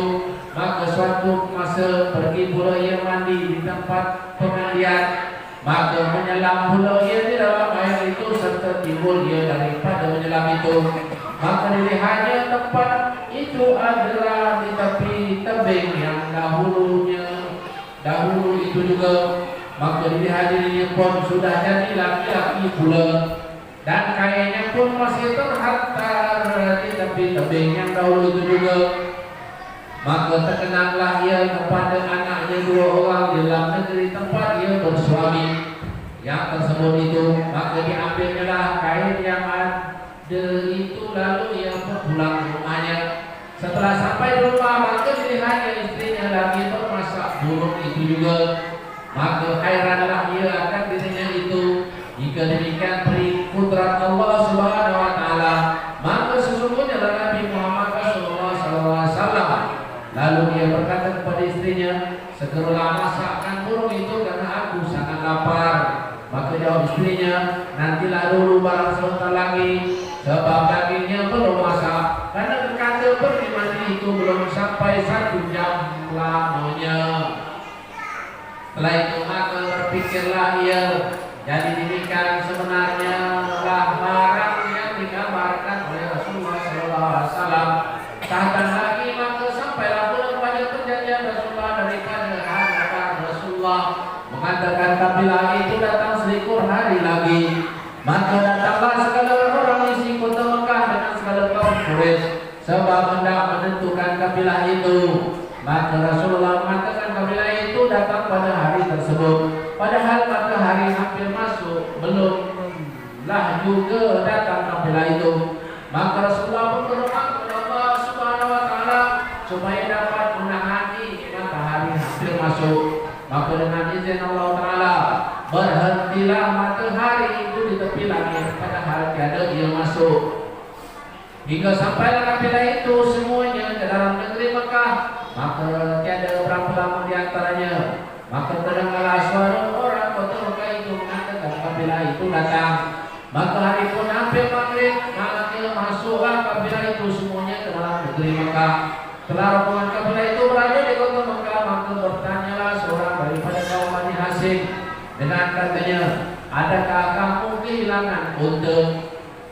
maka suatu masa pergi pula ia mandi di tempat pemandian. Maka menyelam pula ia di dalam air itu serta timbul ia daripada menyelam itu. Maka dilihatnya tempat itu adalah di tepi tebing yang dahulu itu juga. Maka dilihat dirinya pun sudah jadi laki-laki pula, dan kainnya pun masih terhantar di tepi tebing yang dahulu itu juga. Maka terkenanglah ia kepada anaknya 2 orang di dalam negeri tempat ia bersuami yang tersebut itu. Maka diambilnya lah kain yang ada itu, lalu ia pun pulang ke rumahnya. Setelah sampai di rumah, maka dilihatnya istrinya lagi memasak burung itu juga. Maka hairanlah ia akan dirinya itu. Jika demikian beri kudrat Allah Subhanahu wa taala, maka sesungguhnya Nabi Muhammad SAW. Lalu dia berkata kepada istrinya, "Segeralah masakkan burung itu karena aku sangat lapar." Maka jawab istrinya, "Nantilah dulu barang sebentar lagi, sebab dagingnya belum masak." Karena berkata pergi mandi itu belum sampai 1 jam lamanya. Setelah itu maka berpikirlah ia, jadi demikian sebenarnya lah barang yang digambarkan oleh Rasulullah SAW. Tahan lagi maka sampailah pula kepada perjanjian Rasulullah daripada hadapan Rasulullah, mengatakan kabilah itu datang selikur hari lagi. Maka datanglah segala orang isi kota Mekah dengan segala kaum Quraisy, sebab hendak menentukan kabilah itu. Maka Rasulullah mengatakan kabilah itu datang pada hari tersebut. Padahal matahari hampir masuk, belumlah juga datang kabilah itu. Maka Rasulullah berdoa kepada Allah Subhanahu wa taala supaya dapat menangani matahari hampir masuk. Maka dengan izin Allah taala berhentilah matahari itu di tepi langit, padahal tiada ia masuk. Hingga sampailah kabilah itu semuanya ke dalam negeri Mekah. Maka tiada berapa lama di antaranya, maka terdengarlah suara orang kota Mekah itu mengatakan kabilah itu datang. Maka hari pun hampir maghrib, maka masuklah kabilah itu semuanya ke dalam negeri Mekah. Setelah rombongan kabilah itu berada di kota Mekah, maka bertanyalah seorang daripada kaum Bani Hasyim dengan katanya, "Adakah kamu kehilangan unta?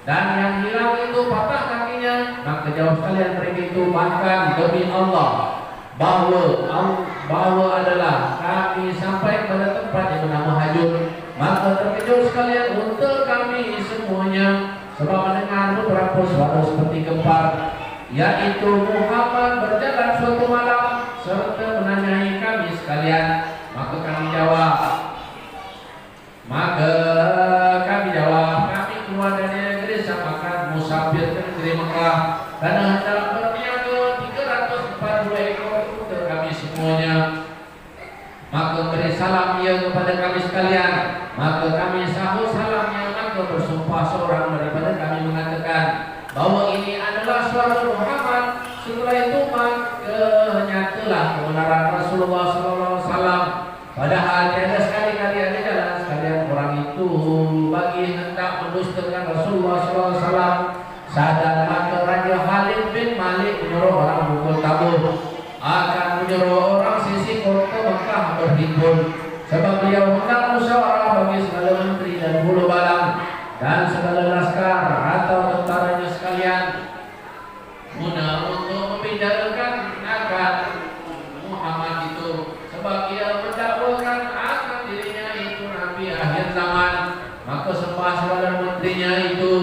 Dan yang hilang itu patah kakinya?" Maka jawab sekalian mereka itu, "Bahkan demi Allah bahwa adalah kami sampai pada tempat yang bernama Hajun." Maka terkejut sekalian unta kami semuanya, sebab mendengar beberapa suara seperti gempar, yaitu Muhammad berjalan suatu malam serta menanyai kami sekalian. Maka kami jawab, kami keluar dari negeri Samakan musafir ke negeri Mekah, karena hendak berniaga 300 Maka beri salam ia kepada kami sekalian. Maka kami sahut salamnya. Maka bersumpah seorang daripada kami mengatakan bahwa ini adalah suara Muhammad. Setelah itu maka nyatalah kebenaran Rasulullah SAW. Padahal tiada sekali-kali ada jalan sekalian orang itu bagi hendak mendustakan Rasulullah SAW. Sadar maka Raja Khalid bin Malik menyuruh orang pukul tabur, akan menyuruh orang sisi kota Mekah berhimpun, sebab beliau hendak musyawarah bagi segala menteri dan bulu balang dan segala laskar atau tentaranya sekalian, guna untuk membicarakan akan Muhammad itu, sebab ia mendakwakan akan dirinya itu Nabi akhir zaman. Maka sembah segala menterinya itu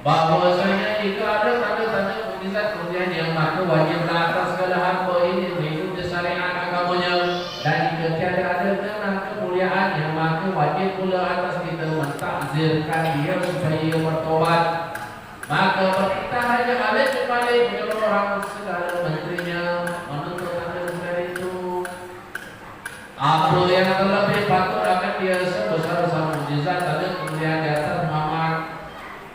bahwasanya jika ada tanda-tanda mukjizat kemudian yang maka wajiblah atas segala hamba ini mengikuti syariat agamanya, dan jika tiada ada dengan kemuliaan yang maka wajib pula atas kita mentakzirkan dia supaya ia bertobat. Maka perintah Raja Khalid bin Malik menyuruh orang segala menterinya menuntut tanda-tanda itu. Apa yang terlebih patut akan dia sebesar-besar mukjizat tanda kemuliaan di atas Muhammad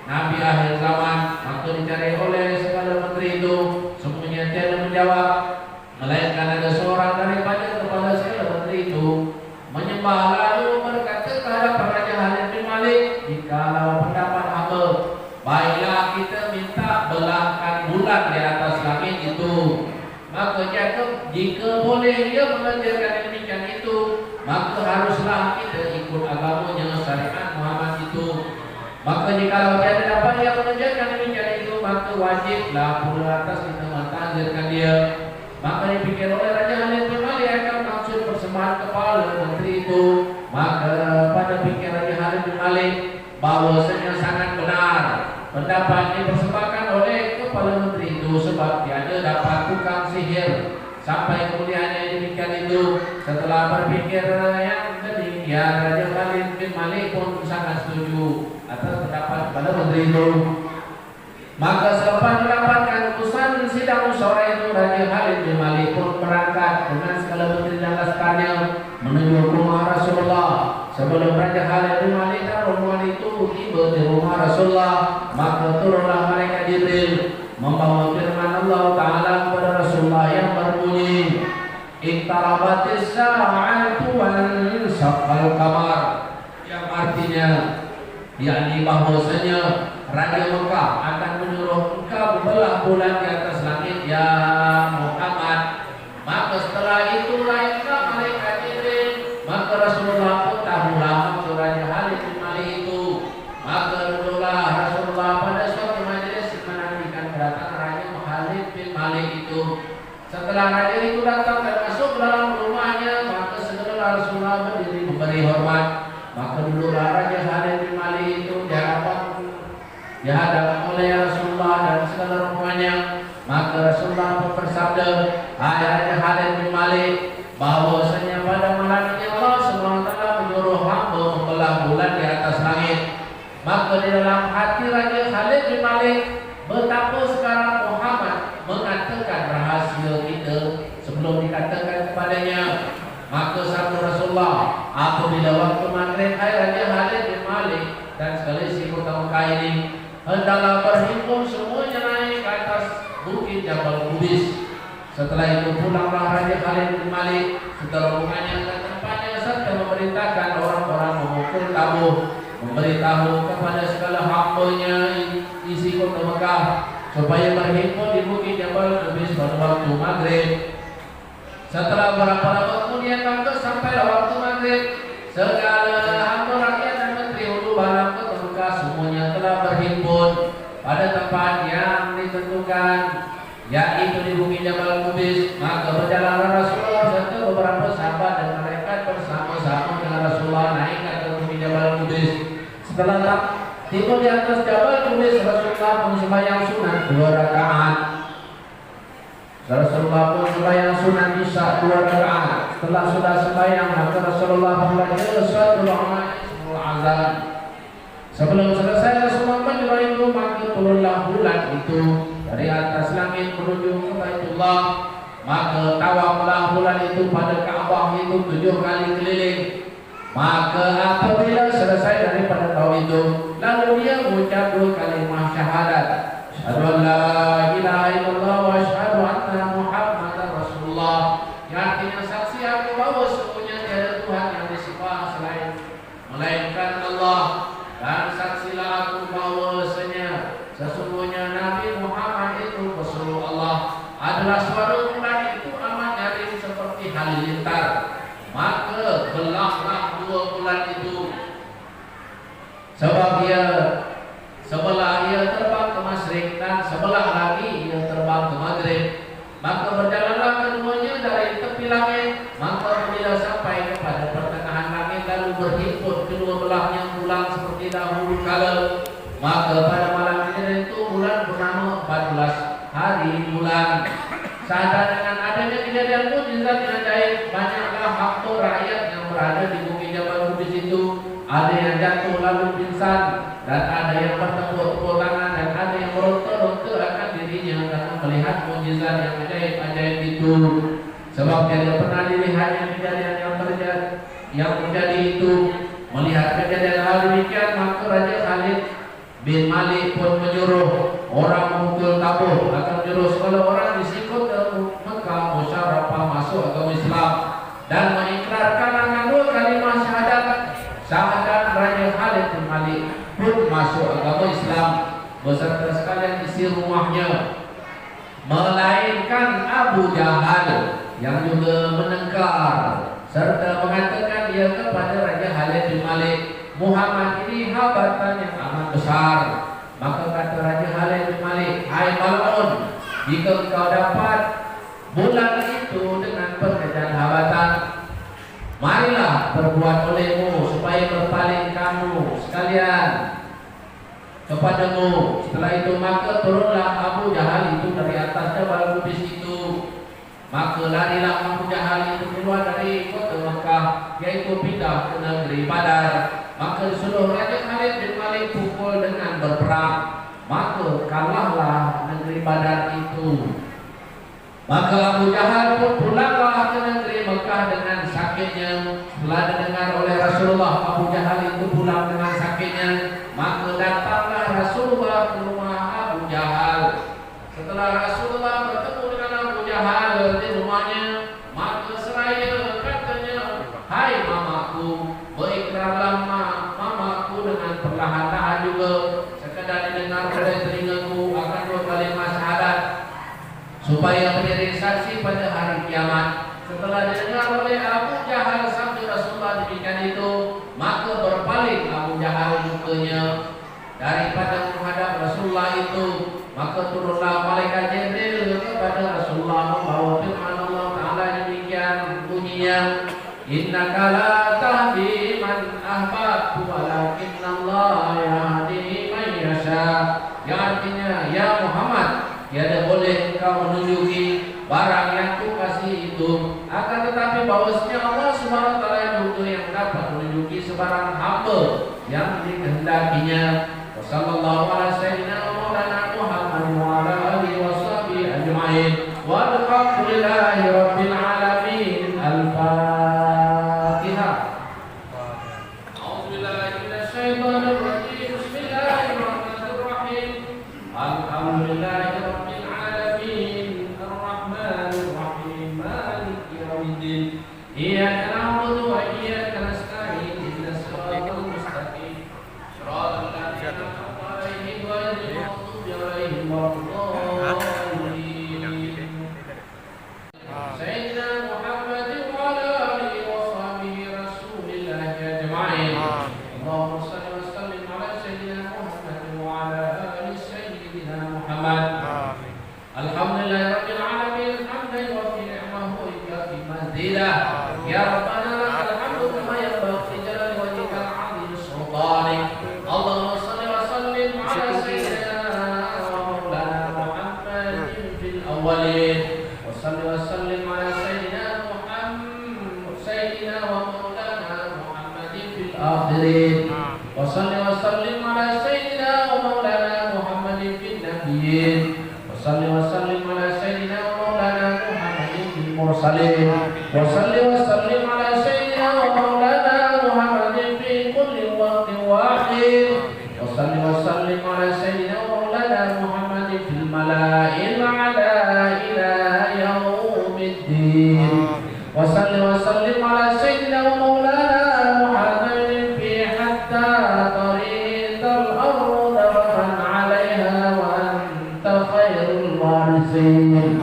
Nabi akhir zaman. Maka dicari oleh segala menteri itu, semuanya tiada menjawab, melainkan ada seorang daripada kepala segala menteri itu menyembah lalu berkata kepada Raja Khalid bin Malik, jikalau pendapat hamba, baiklah kita minta belahkan bulan di atas langit itu. Maka jika boleh dia mengajarkan demikian itu, maka haruslah kita ikut agamanya syariat Muhammad itu. Maka jika tiada dapat dia mengajarkan demikian itu, maka wajiblah pula atas kita mentahzirkan dia. Maka dipikir oleh Raja Khalid bin Malik akan maksud persembahan kepala menteri itu. Maka pada pikir Raja Khalid bin Malik bahwasanya sangat benar pendapat dipersembahkan oleh kepala menteri itu, sebab tiada dapat tukang sihir sampai kemuliaannya demikian itu. Setelah berpikir yang demikian, Raja Khalid bin Malik pun sangat setuju atas pendapat kepala menteri itu. Maka selepas mendapatkan utusan sidang musyawarah itu, Raja Khalid bin Malik pun berangkat dengan segala menteri dan laskarnya menuju rumah Rasulullah. Sebelum Raja Khalid bin Malik dan rombongan itu tiba di rumah Rasulullah, maka turunlah malaikat Jibril membawa firman Allah Ta'ala kepada Rasulullah yang berbunyi, Iqtarabatis sa'atu wan syaqqal qamar, yang artinya yakni bahwasanya Raja Mekah akan menyuruh engkau belah bulan di atas langit ya Muhammad. Maka setelah itu naiklah malaikat Jibril. Maka Rasulullah pun tahulah maksud Raja Khalid bin Malik itu. Maka duduklah Rasulullah pada suatu majlis menantikan kedatangan Raja Khalid bin Malik itu. Setelah raja itu datang dan masuk dalam rumahnya, maka segera Rasulullah berdiri memberi hormat. Maka duduklah Raja Khalid bin Malik itu dihadap oleh Rasulullah dan segala rombongannya. Maka Rasulullah pun bersabda, hai Raja Khalid bin Malik, bahwasanya pada malam ini Allah SWT menyuruh hamba membelah bulan di atas langit. Maka di dalam hati Raja Khalid bin Malik, betapa sekarang Muhammad mengatakan rahasia kita sebelum dikatakan kepadanya. Maka sabda Rasulullah, apabila waktu maghrib, hai Raja Khalid bin Malik dan sekali si kota Mekah ini, hendaklah berhimpun semuanya naik ke atas bukit Jabal Qubis. Setelah itu pulanglah Raja Khalid bin Malik setelah rombongannya ke tempatnya serta memerintahkan orang-orang memukul tabuh, memberitahu kepada segala hambanya isi kota Mekah supaya berhimpun di bukit Jabal Qubis pada waktu maghrib. Setelah beberapa lama kemudian maka sampailah waktu maghrib, segala hamba rakyat dan menteri hulu balang kota Mekah semuanya telah berhimpun pada tempat yang ditentukan, yaitu di bukit Jabal Qubis. Maka berjalanlah Rasulullah serta beberapa sahabat dan malaikat bersama-sama dengan Rasulullah naik ke bukit Jabal Qubis. Setelah tiba di atas Jabal Qubis, Rasulullah pun sembahyang sunat 2 rakaat. Rasulullah pun sembahyang sunat Isya 2 rakaat. Setelah sudah sembahyang, maka Rasulullah membaca suratul azan. Sebelum selesai Rasulullah menjual itu, maka turunlah bulan itu dari atas langit menuju ke Baitullah. maka tawaflah bulan itu pada Ka'bah itu 7 kali keliling. Maka apabila selesai daripada tawaf itu, lalu dia mengucap 2 kalimah syahadat, asyhadu an la ilaha illallah wa asyhadu anna Muhammadar Rasulullah, yang artinya saksi aku bahwa sesungguhnya tiada Tuhan yang disembah melainkan Allah, dan saksilah aku bahwasanya sesungguhnya Nabi Muhammad itu Rasul Allah. Adalah suara bulan itu amat nyaring seperti halilintar, maka belahlah 2 bulan itu, sebab dia sebelah ia terbang ke masyrik dan sebelah lagi ia terbang ke maghrib. Maka berjalanlah keduanya dari tepi langit, maka bila sampai kepada pertengahan langit lalu berhimpun kedua belahnya bulan seperti dahulu kala. Maka pada malam itu bulan bernama 14 hari bulan. Sadar dengan adanya kejadian mukjizat yang ajaib, banyaklah harta rakyat yang berada di bukit Jabal Qudus itu. Ada yang jatuh lalu pingsan, dan ada yang bertepuk-tepuk tangan, dan ada yang meronta-ronta akan dirinya karena melihat mukjizat yang ajaib-ajaib itu. Sebab tidak pernah dilihatnya kejadian yang terjadi itu. Melihat kejadian hal demikian, maka Raja Khalid bin Malik pun menyuruh orang memukul tabur, akan menyuruh segala orang disikut ke Mekah Musyarrafah masuk agama Islam dan mengikrarkan akan 2 kalimah syahadat. Syahadat Raja Khalid bin Malik pun masuk agama Islam beserta sekalian isi rumahnya, melainkan Abu Jahal yang juga menengkar serta mengatakan dia kepada Raja Khalid bin Malik, Muhammad ini hambatan yang amat besar. Maka kata Raja Khalid bin Malik, hai mal'un, jika engkau dapat bulan itu dengan pekerjaan hambatan, marilah berbuat olehmu supaya berpaling kamu sekalian kepadamu. Setelah itu maka turunlah Abu Jahal itu dari atas Jabal Qudus itu. Maka larilah Abu Jahal itu keluar dari kota Mekah, yaitu pindah ke negeri Badar. Maka disuruh Raja Khalid bin Malik pukul dengan berperang, maka kalahlah negeri Badar itu. Maka Abu Jahal pun pulanglah ke negeri Mekah dengan sakitnya. Setelah didengar oleh Rasulullah Abu Jahal itu pulang dengan sakitnya, maka datanglah Rasulullah ke rumah Abu Jahal. Setelah Rasulullah bertemu dengan Abu Jahal di rumahnya, maka seraya katanya, hai mamaku, berikrarlah mamaku dengan perlahan-lahan juga, sekadar didengar oleh telingaku akan 2 kalimah syahadat, supaya menjadi saksi pada hari kiamat. Setelah didengar oleh Abu Jahal sampai Rasulullah demikian itu, maka berpaling Abu Jahal mukanya daripada menghadap Rasulullah itu. Maka turunlah malaikat Jibril kepada Rasulullah membawa firman Allah Ta'ala demikian bunyinya, innaka la tahdi man ahbabtu walakinnallaha yahdi man yasha. Yang artinya, ya Muhammad, tiada boleh engkau menunjuki barang yang ku kasih itu, akan tetapi bahwasanya Allah Subhanahu wa taala juga yang dapat menunjuki sebarang hamba yang dikehendakinya. Wassallallahu ala sayyidina Maulana Muhammad wa ala alihi washabihi ajma'in. Walhamdulillahi rabbil alamin. Al-Fatihah. A'udzubillahi minasyaitonir rajim. Bismillahirrahmanirrahim. Alhamdulillahi rabbil alamin. Ar-Rahmanir Rahim. Maliki yaumiddin. Iyyaka na'budu wa iyyaka nasta'in. Ihdinas siratal mustaqim. Shiratal ladzina an'amta 'alaihim ghairil maghdubi 'alaihim waladdallin. Sayyidina Muhammadin wa ala alihi wa sahbihi rasulillahi ajma'in. Allahumma shalli wa sallim ala sayyidina Muhammadin wa ala ali sayyidina Muhammad. Alhamdulillahi rabbil alamin. Hamdan wa fi ni'mahu wa fi mazidah. Ya Rabbana lakal hamdu kama yanbaghi li jalali wajhikal 'azim sultanik. Allahumma shalli wa sallim ala sayyidina wa maulana Muhammadin fil awwalin. Salli wa sallim ala sayyidina wa maulana Muhammadin fil akhirin. Wa salli wa sallim ala sayyidina wa maulana Muhammadin fil nabiyyin. Wa salli wa sallim ala sayyidina wa maulana Muhammadin المرسلين وصل وسلم على سيدنا ومولانا محمد في كل وقت واحد وصل وسلم على سيدنا ومولانا محمد في الملأ الأعلى إلى يوم الدين وصل وسلم على سيدنا ومولانا محمد في حتى طريق الأرض ومن عليها وأنت خير الوارثين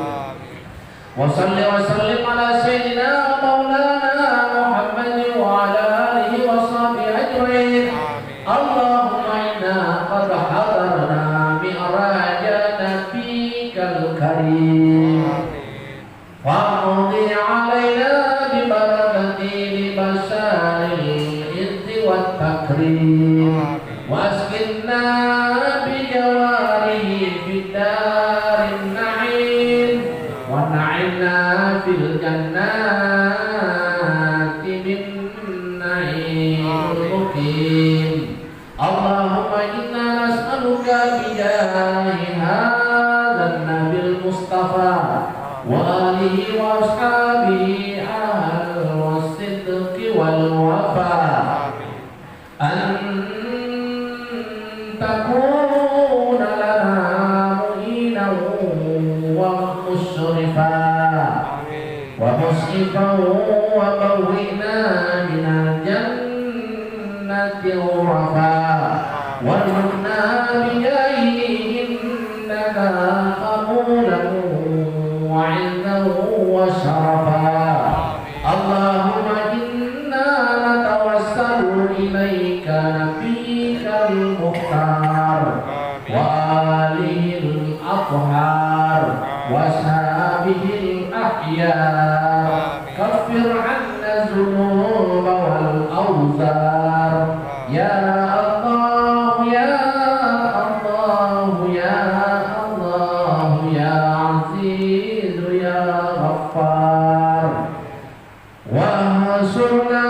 وصل وسلم على سيدنا ومولانا محمد وعلى آله وصحبه أجمعين اللهم إنا قد حضرنا معراج نبيك الكريم فاقضي علينا ببركة لبشار العز والتكريم واسكننا بجواره في دار النعيم ونعمنا في الجنات بالنعيم المقيم اللهم إنا نسألك بجاه هذا النبي المصطفى وآله وأصحابه أهل الصدق والوفاء أن تكون لنا معينا ومشرفا ومسعفا وبوئنا من الجنة غرفا وارزقنا بجاهه إنك قبولا وعزا وشرفا اللهم إنا نتوسل إليك نبيك المختار وآله الأطهار وأصحابه الأحياء كفر عنا الذنوب والأوزار يا الله يا الله يا الله يا عزيز يا غفار واحشرنا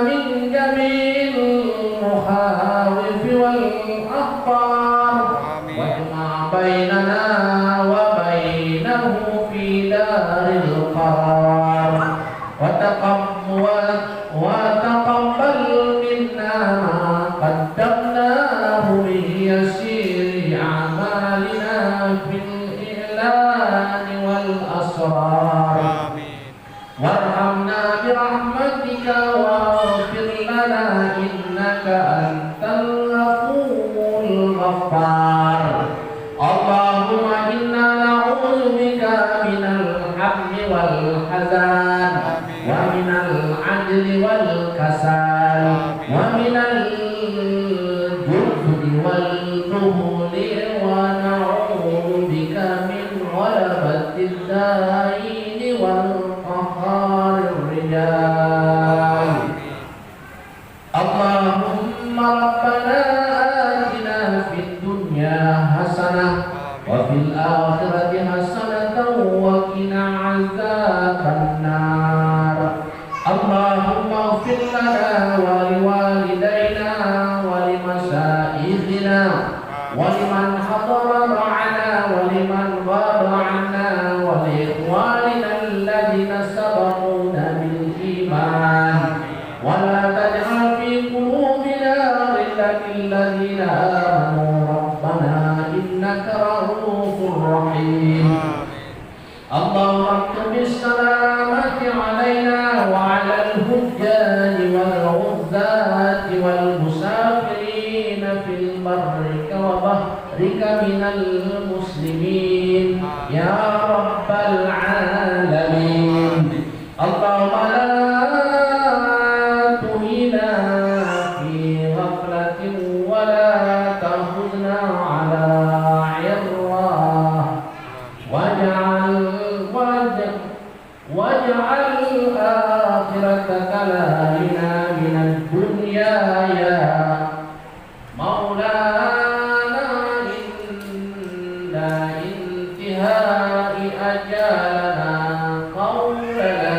من جميع المخاوف والأخبار واجمع بيننا وبينه في دار القرار وتقبل منا ما قدمناه من يسير أعمالنا في الإعلان والأسرار وارحمنا برحمتك واغفر لنا إنك أنت الغفور الغفار اللهم إنا نعوذ بك من الهم والحزن ومن العجز والكسل ومن الجبن والبخل ونعوذ بك من غلبة الدين والقهار الرجال اللهم ربنا آتنا في الدنيا حسنة وفي الآخرة حسنة وقنا عذاب النار اللهم اغفر لنا ولوالدينا ولمشايخنا ولمن حضر معنا ولمن غاب عنا ولإخواننا الذين سبقونا بالإيمان ولا تجعل في قلوبنا غلا للذين آمنوا ربنا إنك رؤوف رحيم اللهم اكتب السلامة علينا وعلى الحجاج والعزاة والمسافرين في برك وبحرك من المسلمين يا رب العالمين اللهم لا تهنا في غفلة ولا تأخذنا على عراه واجعل آخرة كلامنا من الدنيا يا مولانا عند انتهاء أجالنا قول لا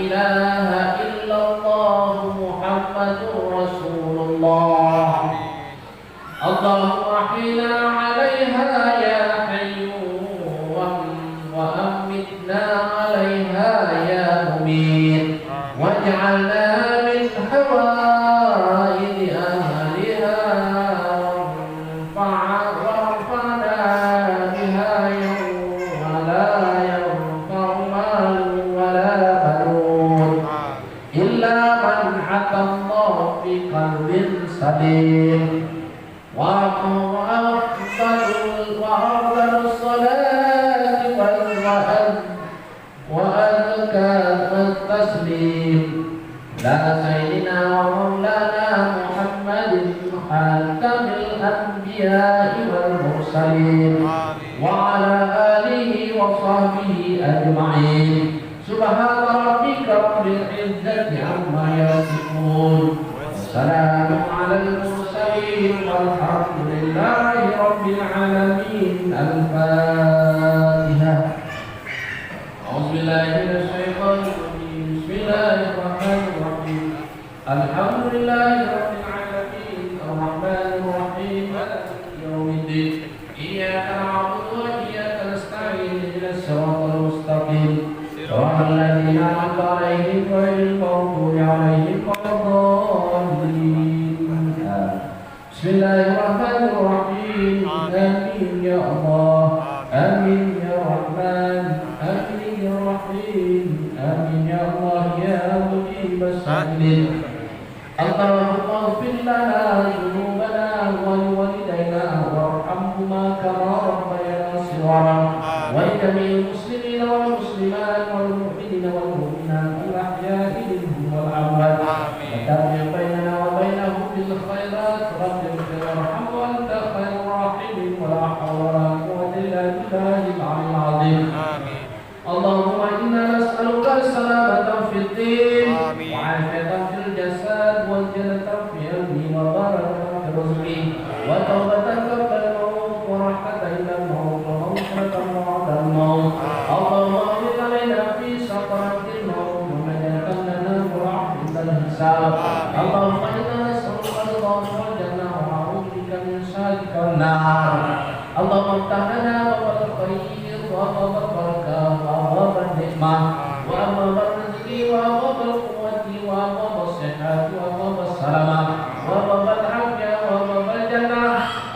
إله إلا الله محمد رسول الله اللهم احينا عليها يا حي وأمتنا عليها واجعلنا من حوائج أهلها وارفعنا بها يوم لا ينفع مال ولا بنون إلا من أتى الله بقلب سليم. وأفضل الصلاة وأزكى التسليم على سيدنا ومولانا محمد خاتم الأنبياء والمرسلين وعلى آله وصحبه أجمعين. سبحان ربك رب العزة عما يصفون وسلام على المرسلين والحمد لله رب العالمين. الفاتحة. أعوذ بالله من الشيطان الرجيم. بسم الله الرحمن الرحيم. الحمد لله رب العالمين الرحمن الرحيم مالك يوم الدين. إياك نعبد وإياك نستعين اهدنا الصراط المستقيم صراط الذين أنعمت عليهم غير المغضوب عليهم ولا الضالين. بسم الله الرحمن الرحيم. آمين يا الله. آمين يا رحمن. آمين يا رحيم. آمين يا الله يا مجيب السائلين. اللهم اغفر لنا ذنوبنا ولوالدينا وارحمهما كما ربيانا صغارا ولجميع المسلمين والمسلمات والمؤمنين والمؤمنات الأحياء منهم والأموات وتابع بيننا وبينهم بالخيرات رب اغفر وارحم وأنت خير الراحمين ولا حول ولا قوة إلا بالله العلي العظيم. اللهم إنا نسألك السلامة في الدين وعافية في الجسد والجنة في علمي وبركة في رزقي وتوبة قبل الموت ورحمة عند الموت ومغفرة بعد الموت. اللهم اغفر علينا في سكرات الموت ونجاة لنا ورحمة الحساب. اللهم إنا نسألك رضاك والجنة ونعوذ بك من سخطك والنار. اللهم افتح لنا باب الخير وباب البركة وباب النعمة وأبواب الرزق وأبواب القوة وأبواب الصحة وأبواب السلامة وأبواب العافية وأبواب الجنة.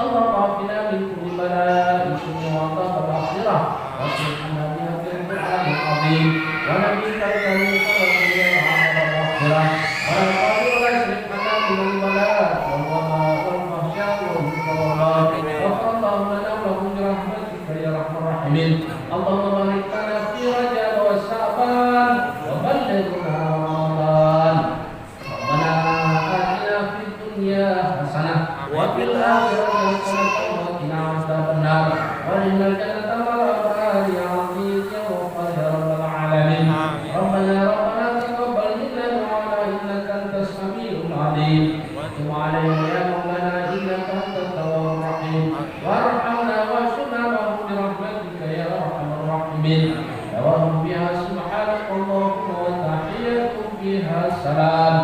اللهم عافنا من كل بلاء وعذاب الآخرة واصلحنا بها في القرآن العظيم ونبيك الكريم ونبينا عذاب الآخرة ولا قادر ولا يصرفنا من البلاء والوباء والفحشاء والمنكرات اللهم نعوذ برحمتك يا أرحم الراحمين. اللهم بارك لنا في رجب وشعبان وبلغنا رمضان. ربنا آتنا في الدنيا حسنة وفي الآخرة حسنة وقنا عذاب النار وإن الجنة مع الأبرار يا عزيز يا غفار يا رب العالمين. ربنا تقبل منا دعاءنا إنك أنت السميع العليم وتب علينا يا مولانا إنك أنت التواب الرحيم وارحمنا واشفنا برحمتك يا أرحم الراحمين. دعواهم بها سبحانك اللهم وتحيتهم بها سلام.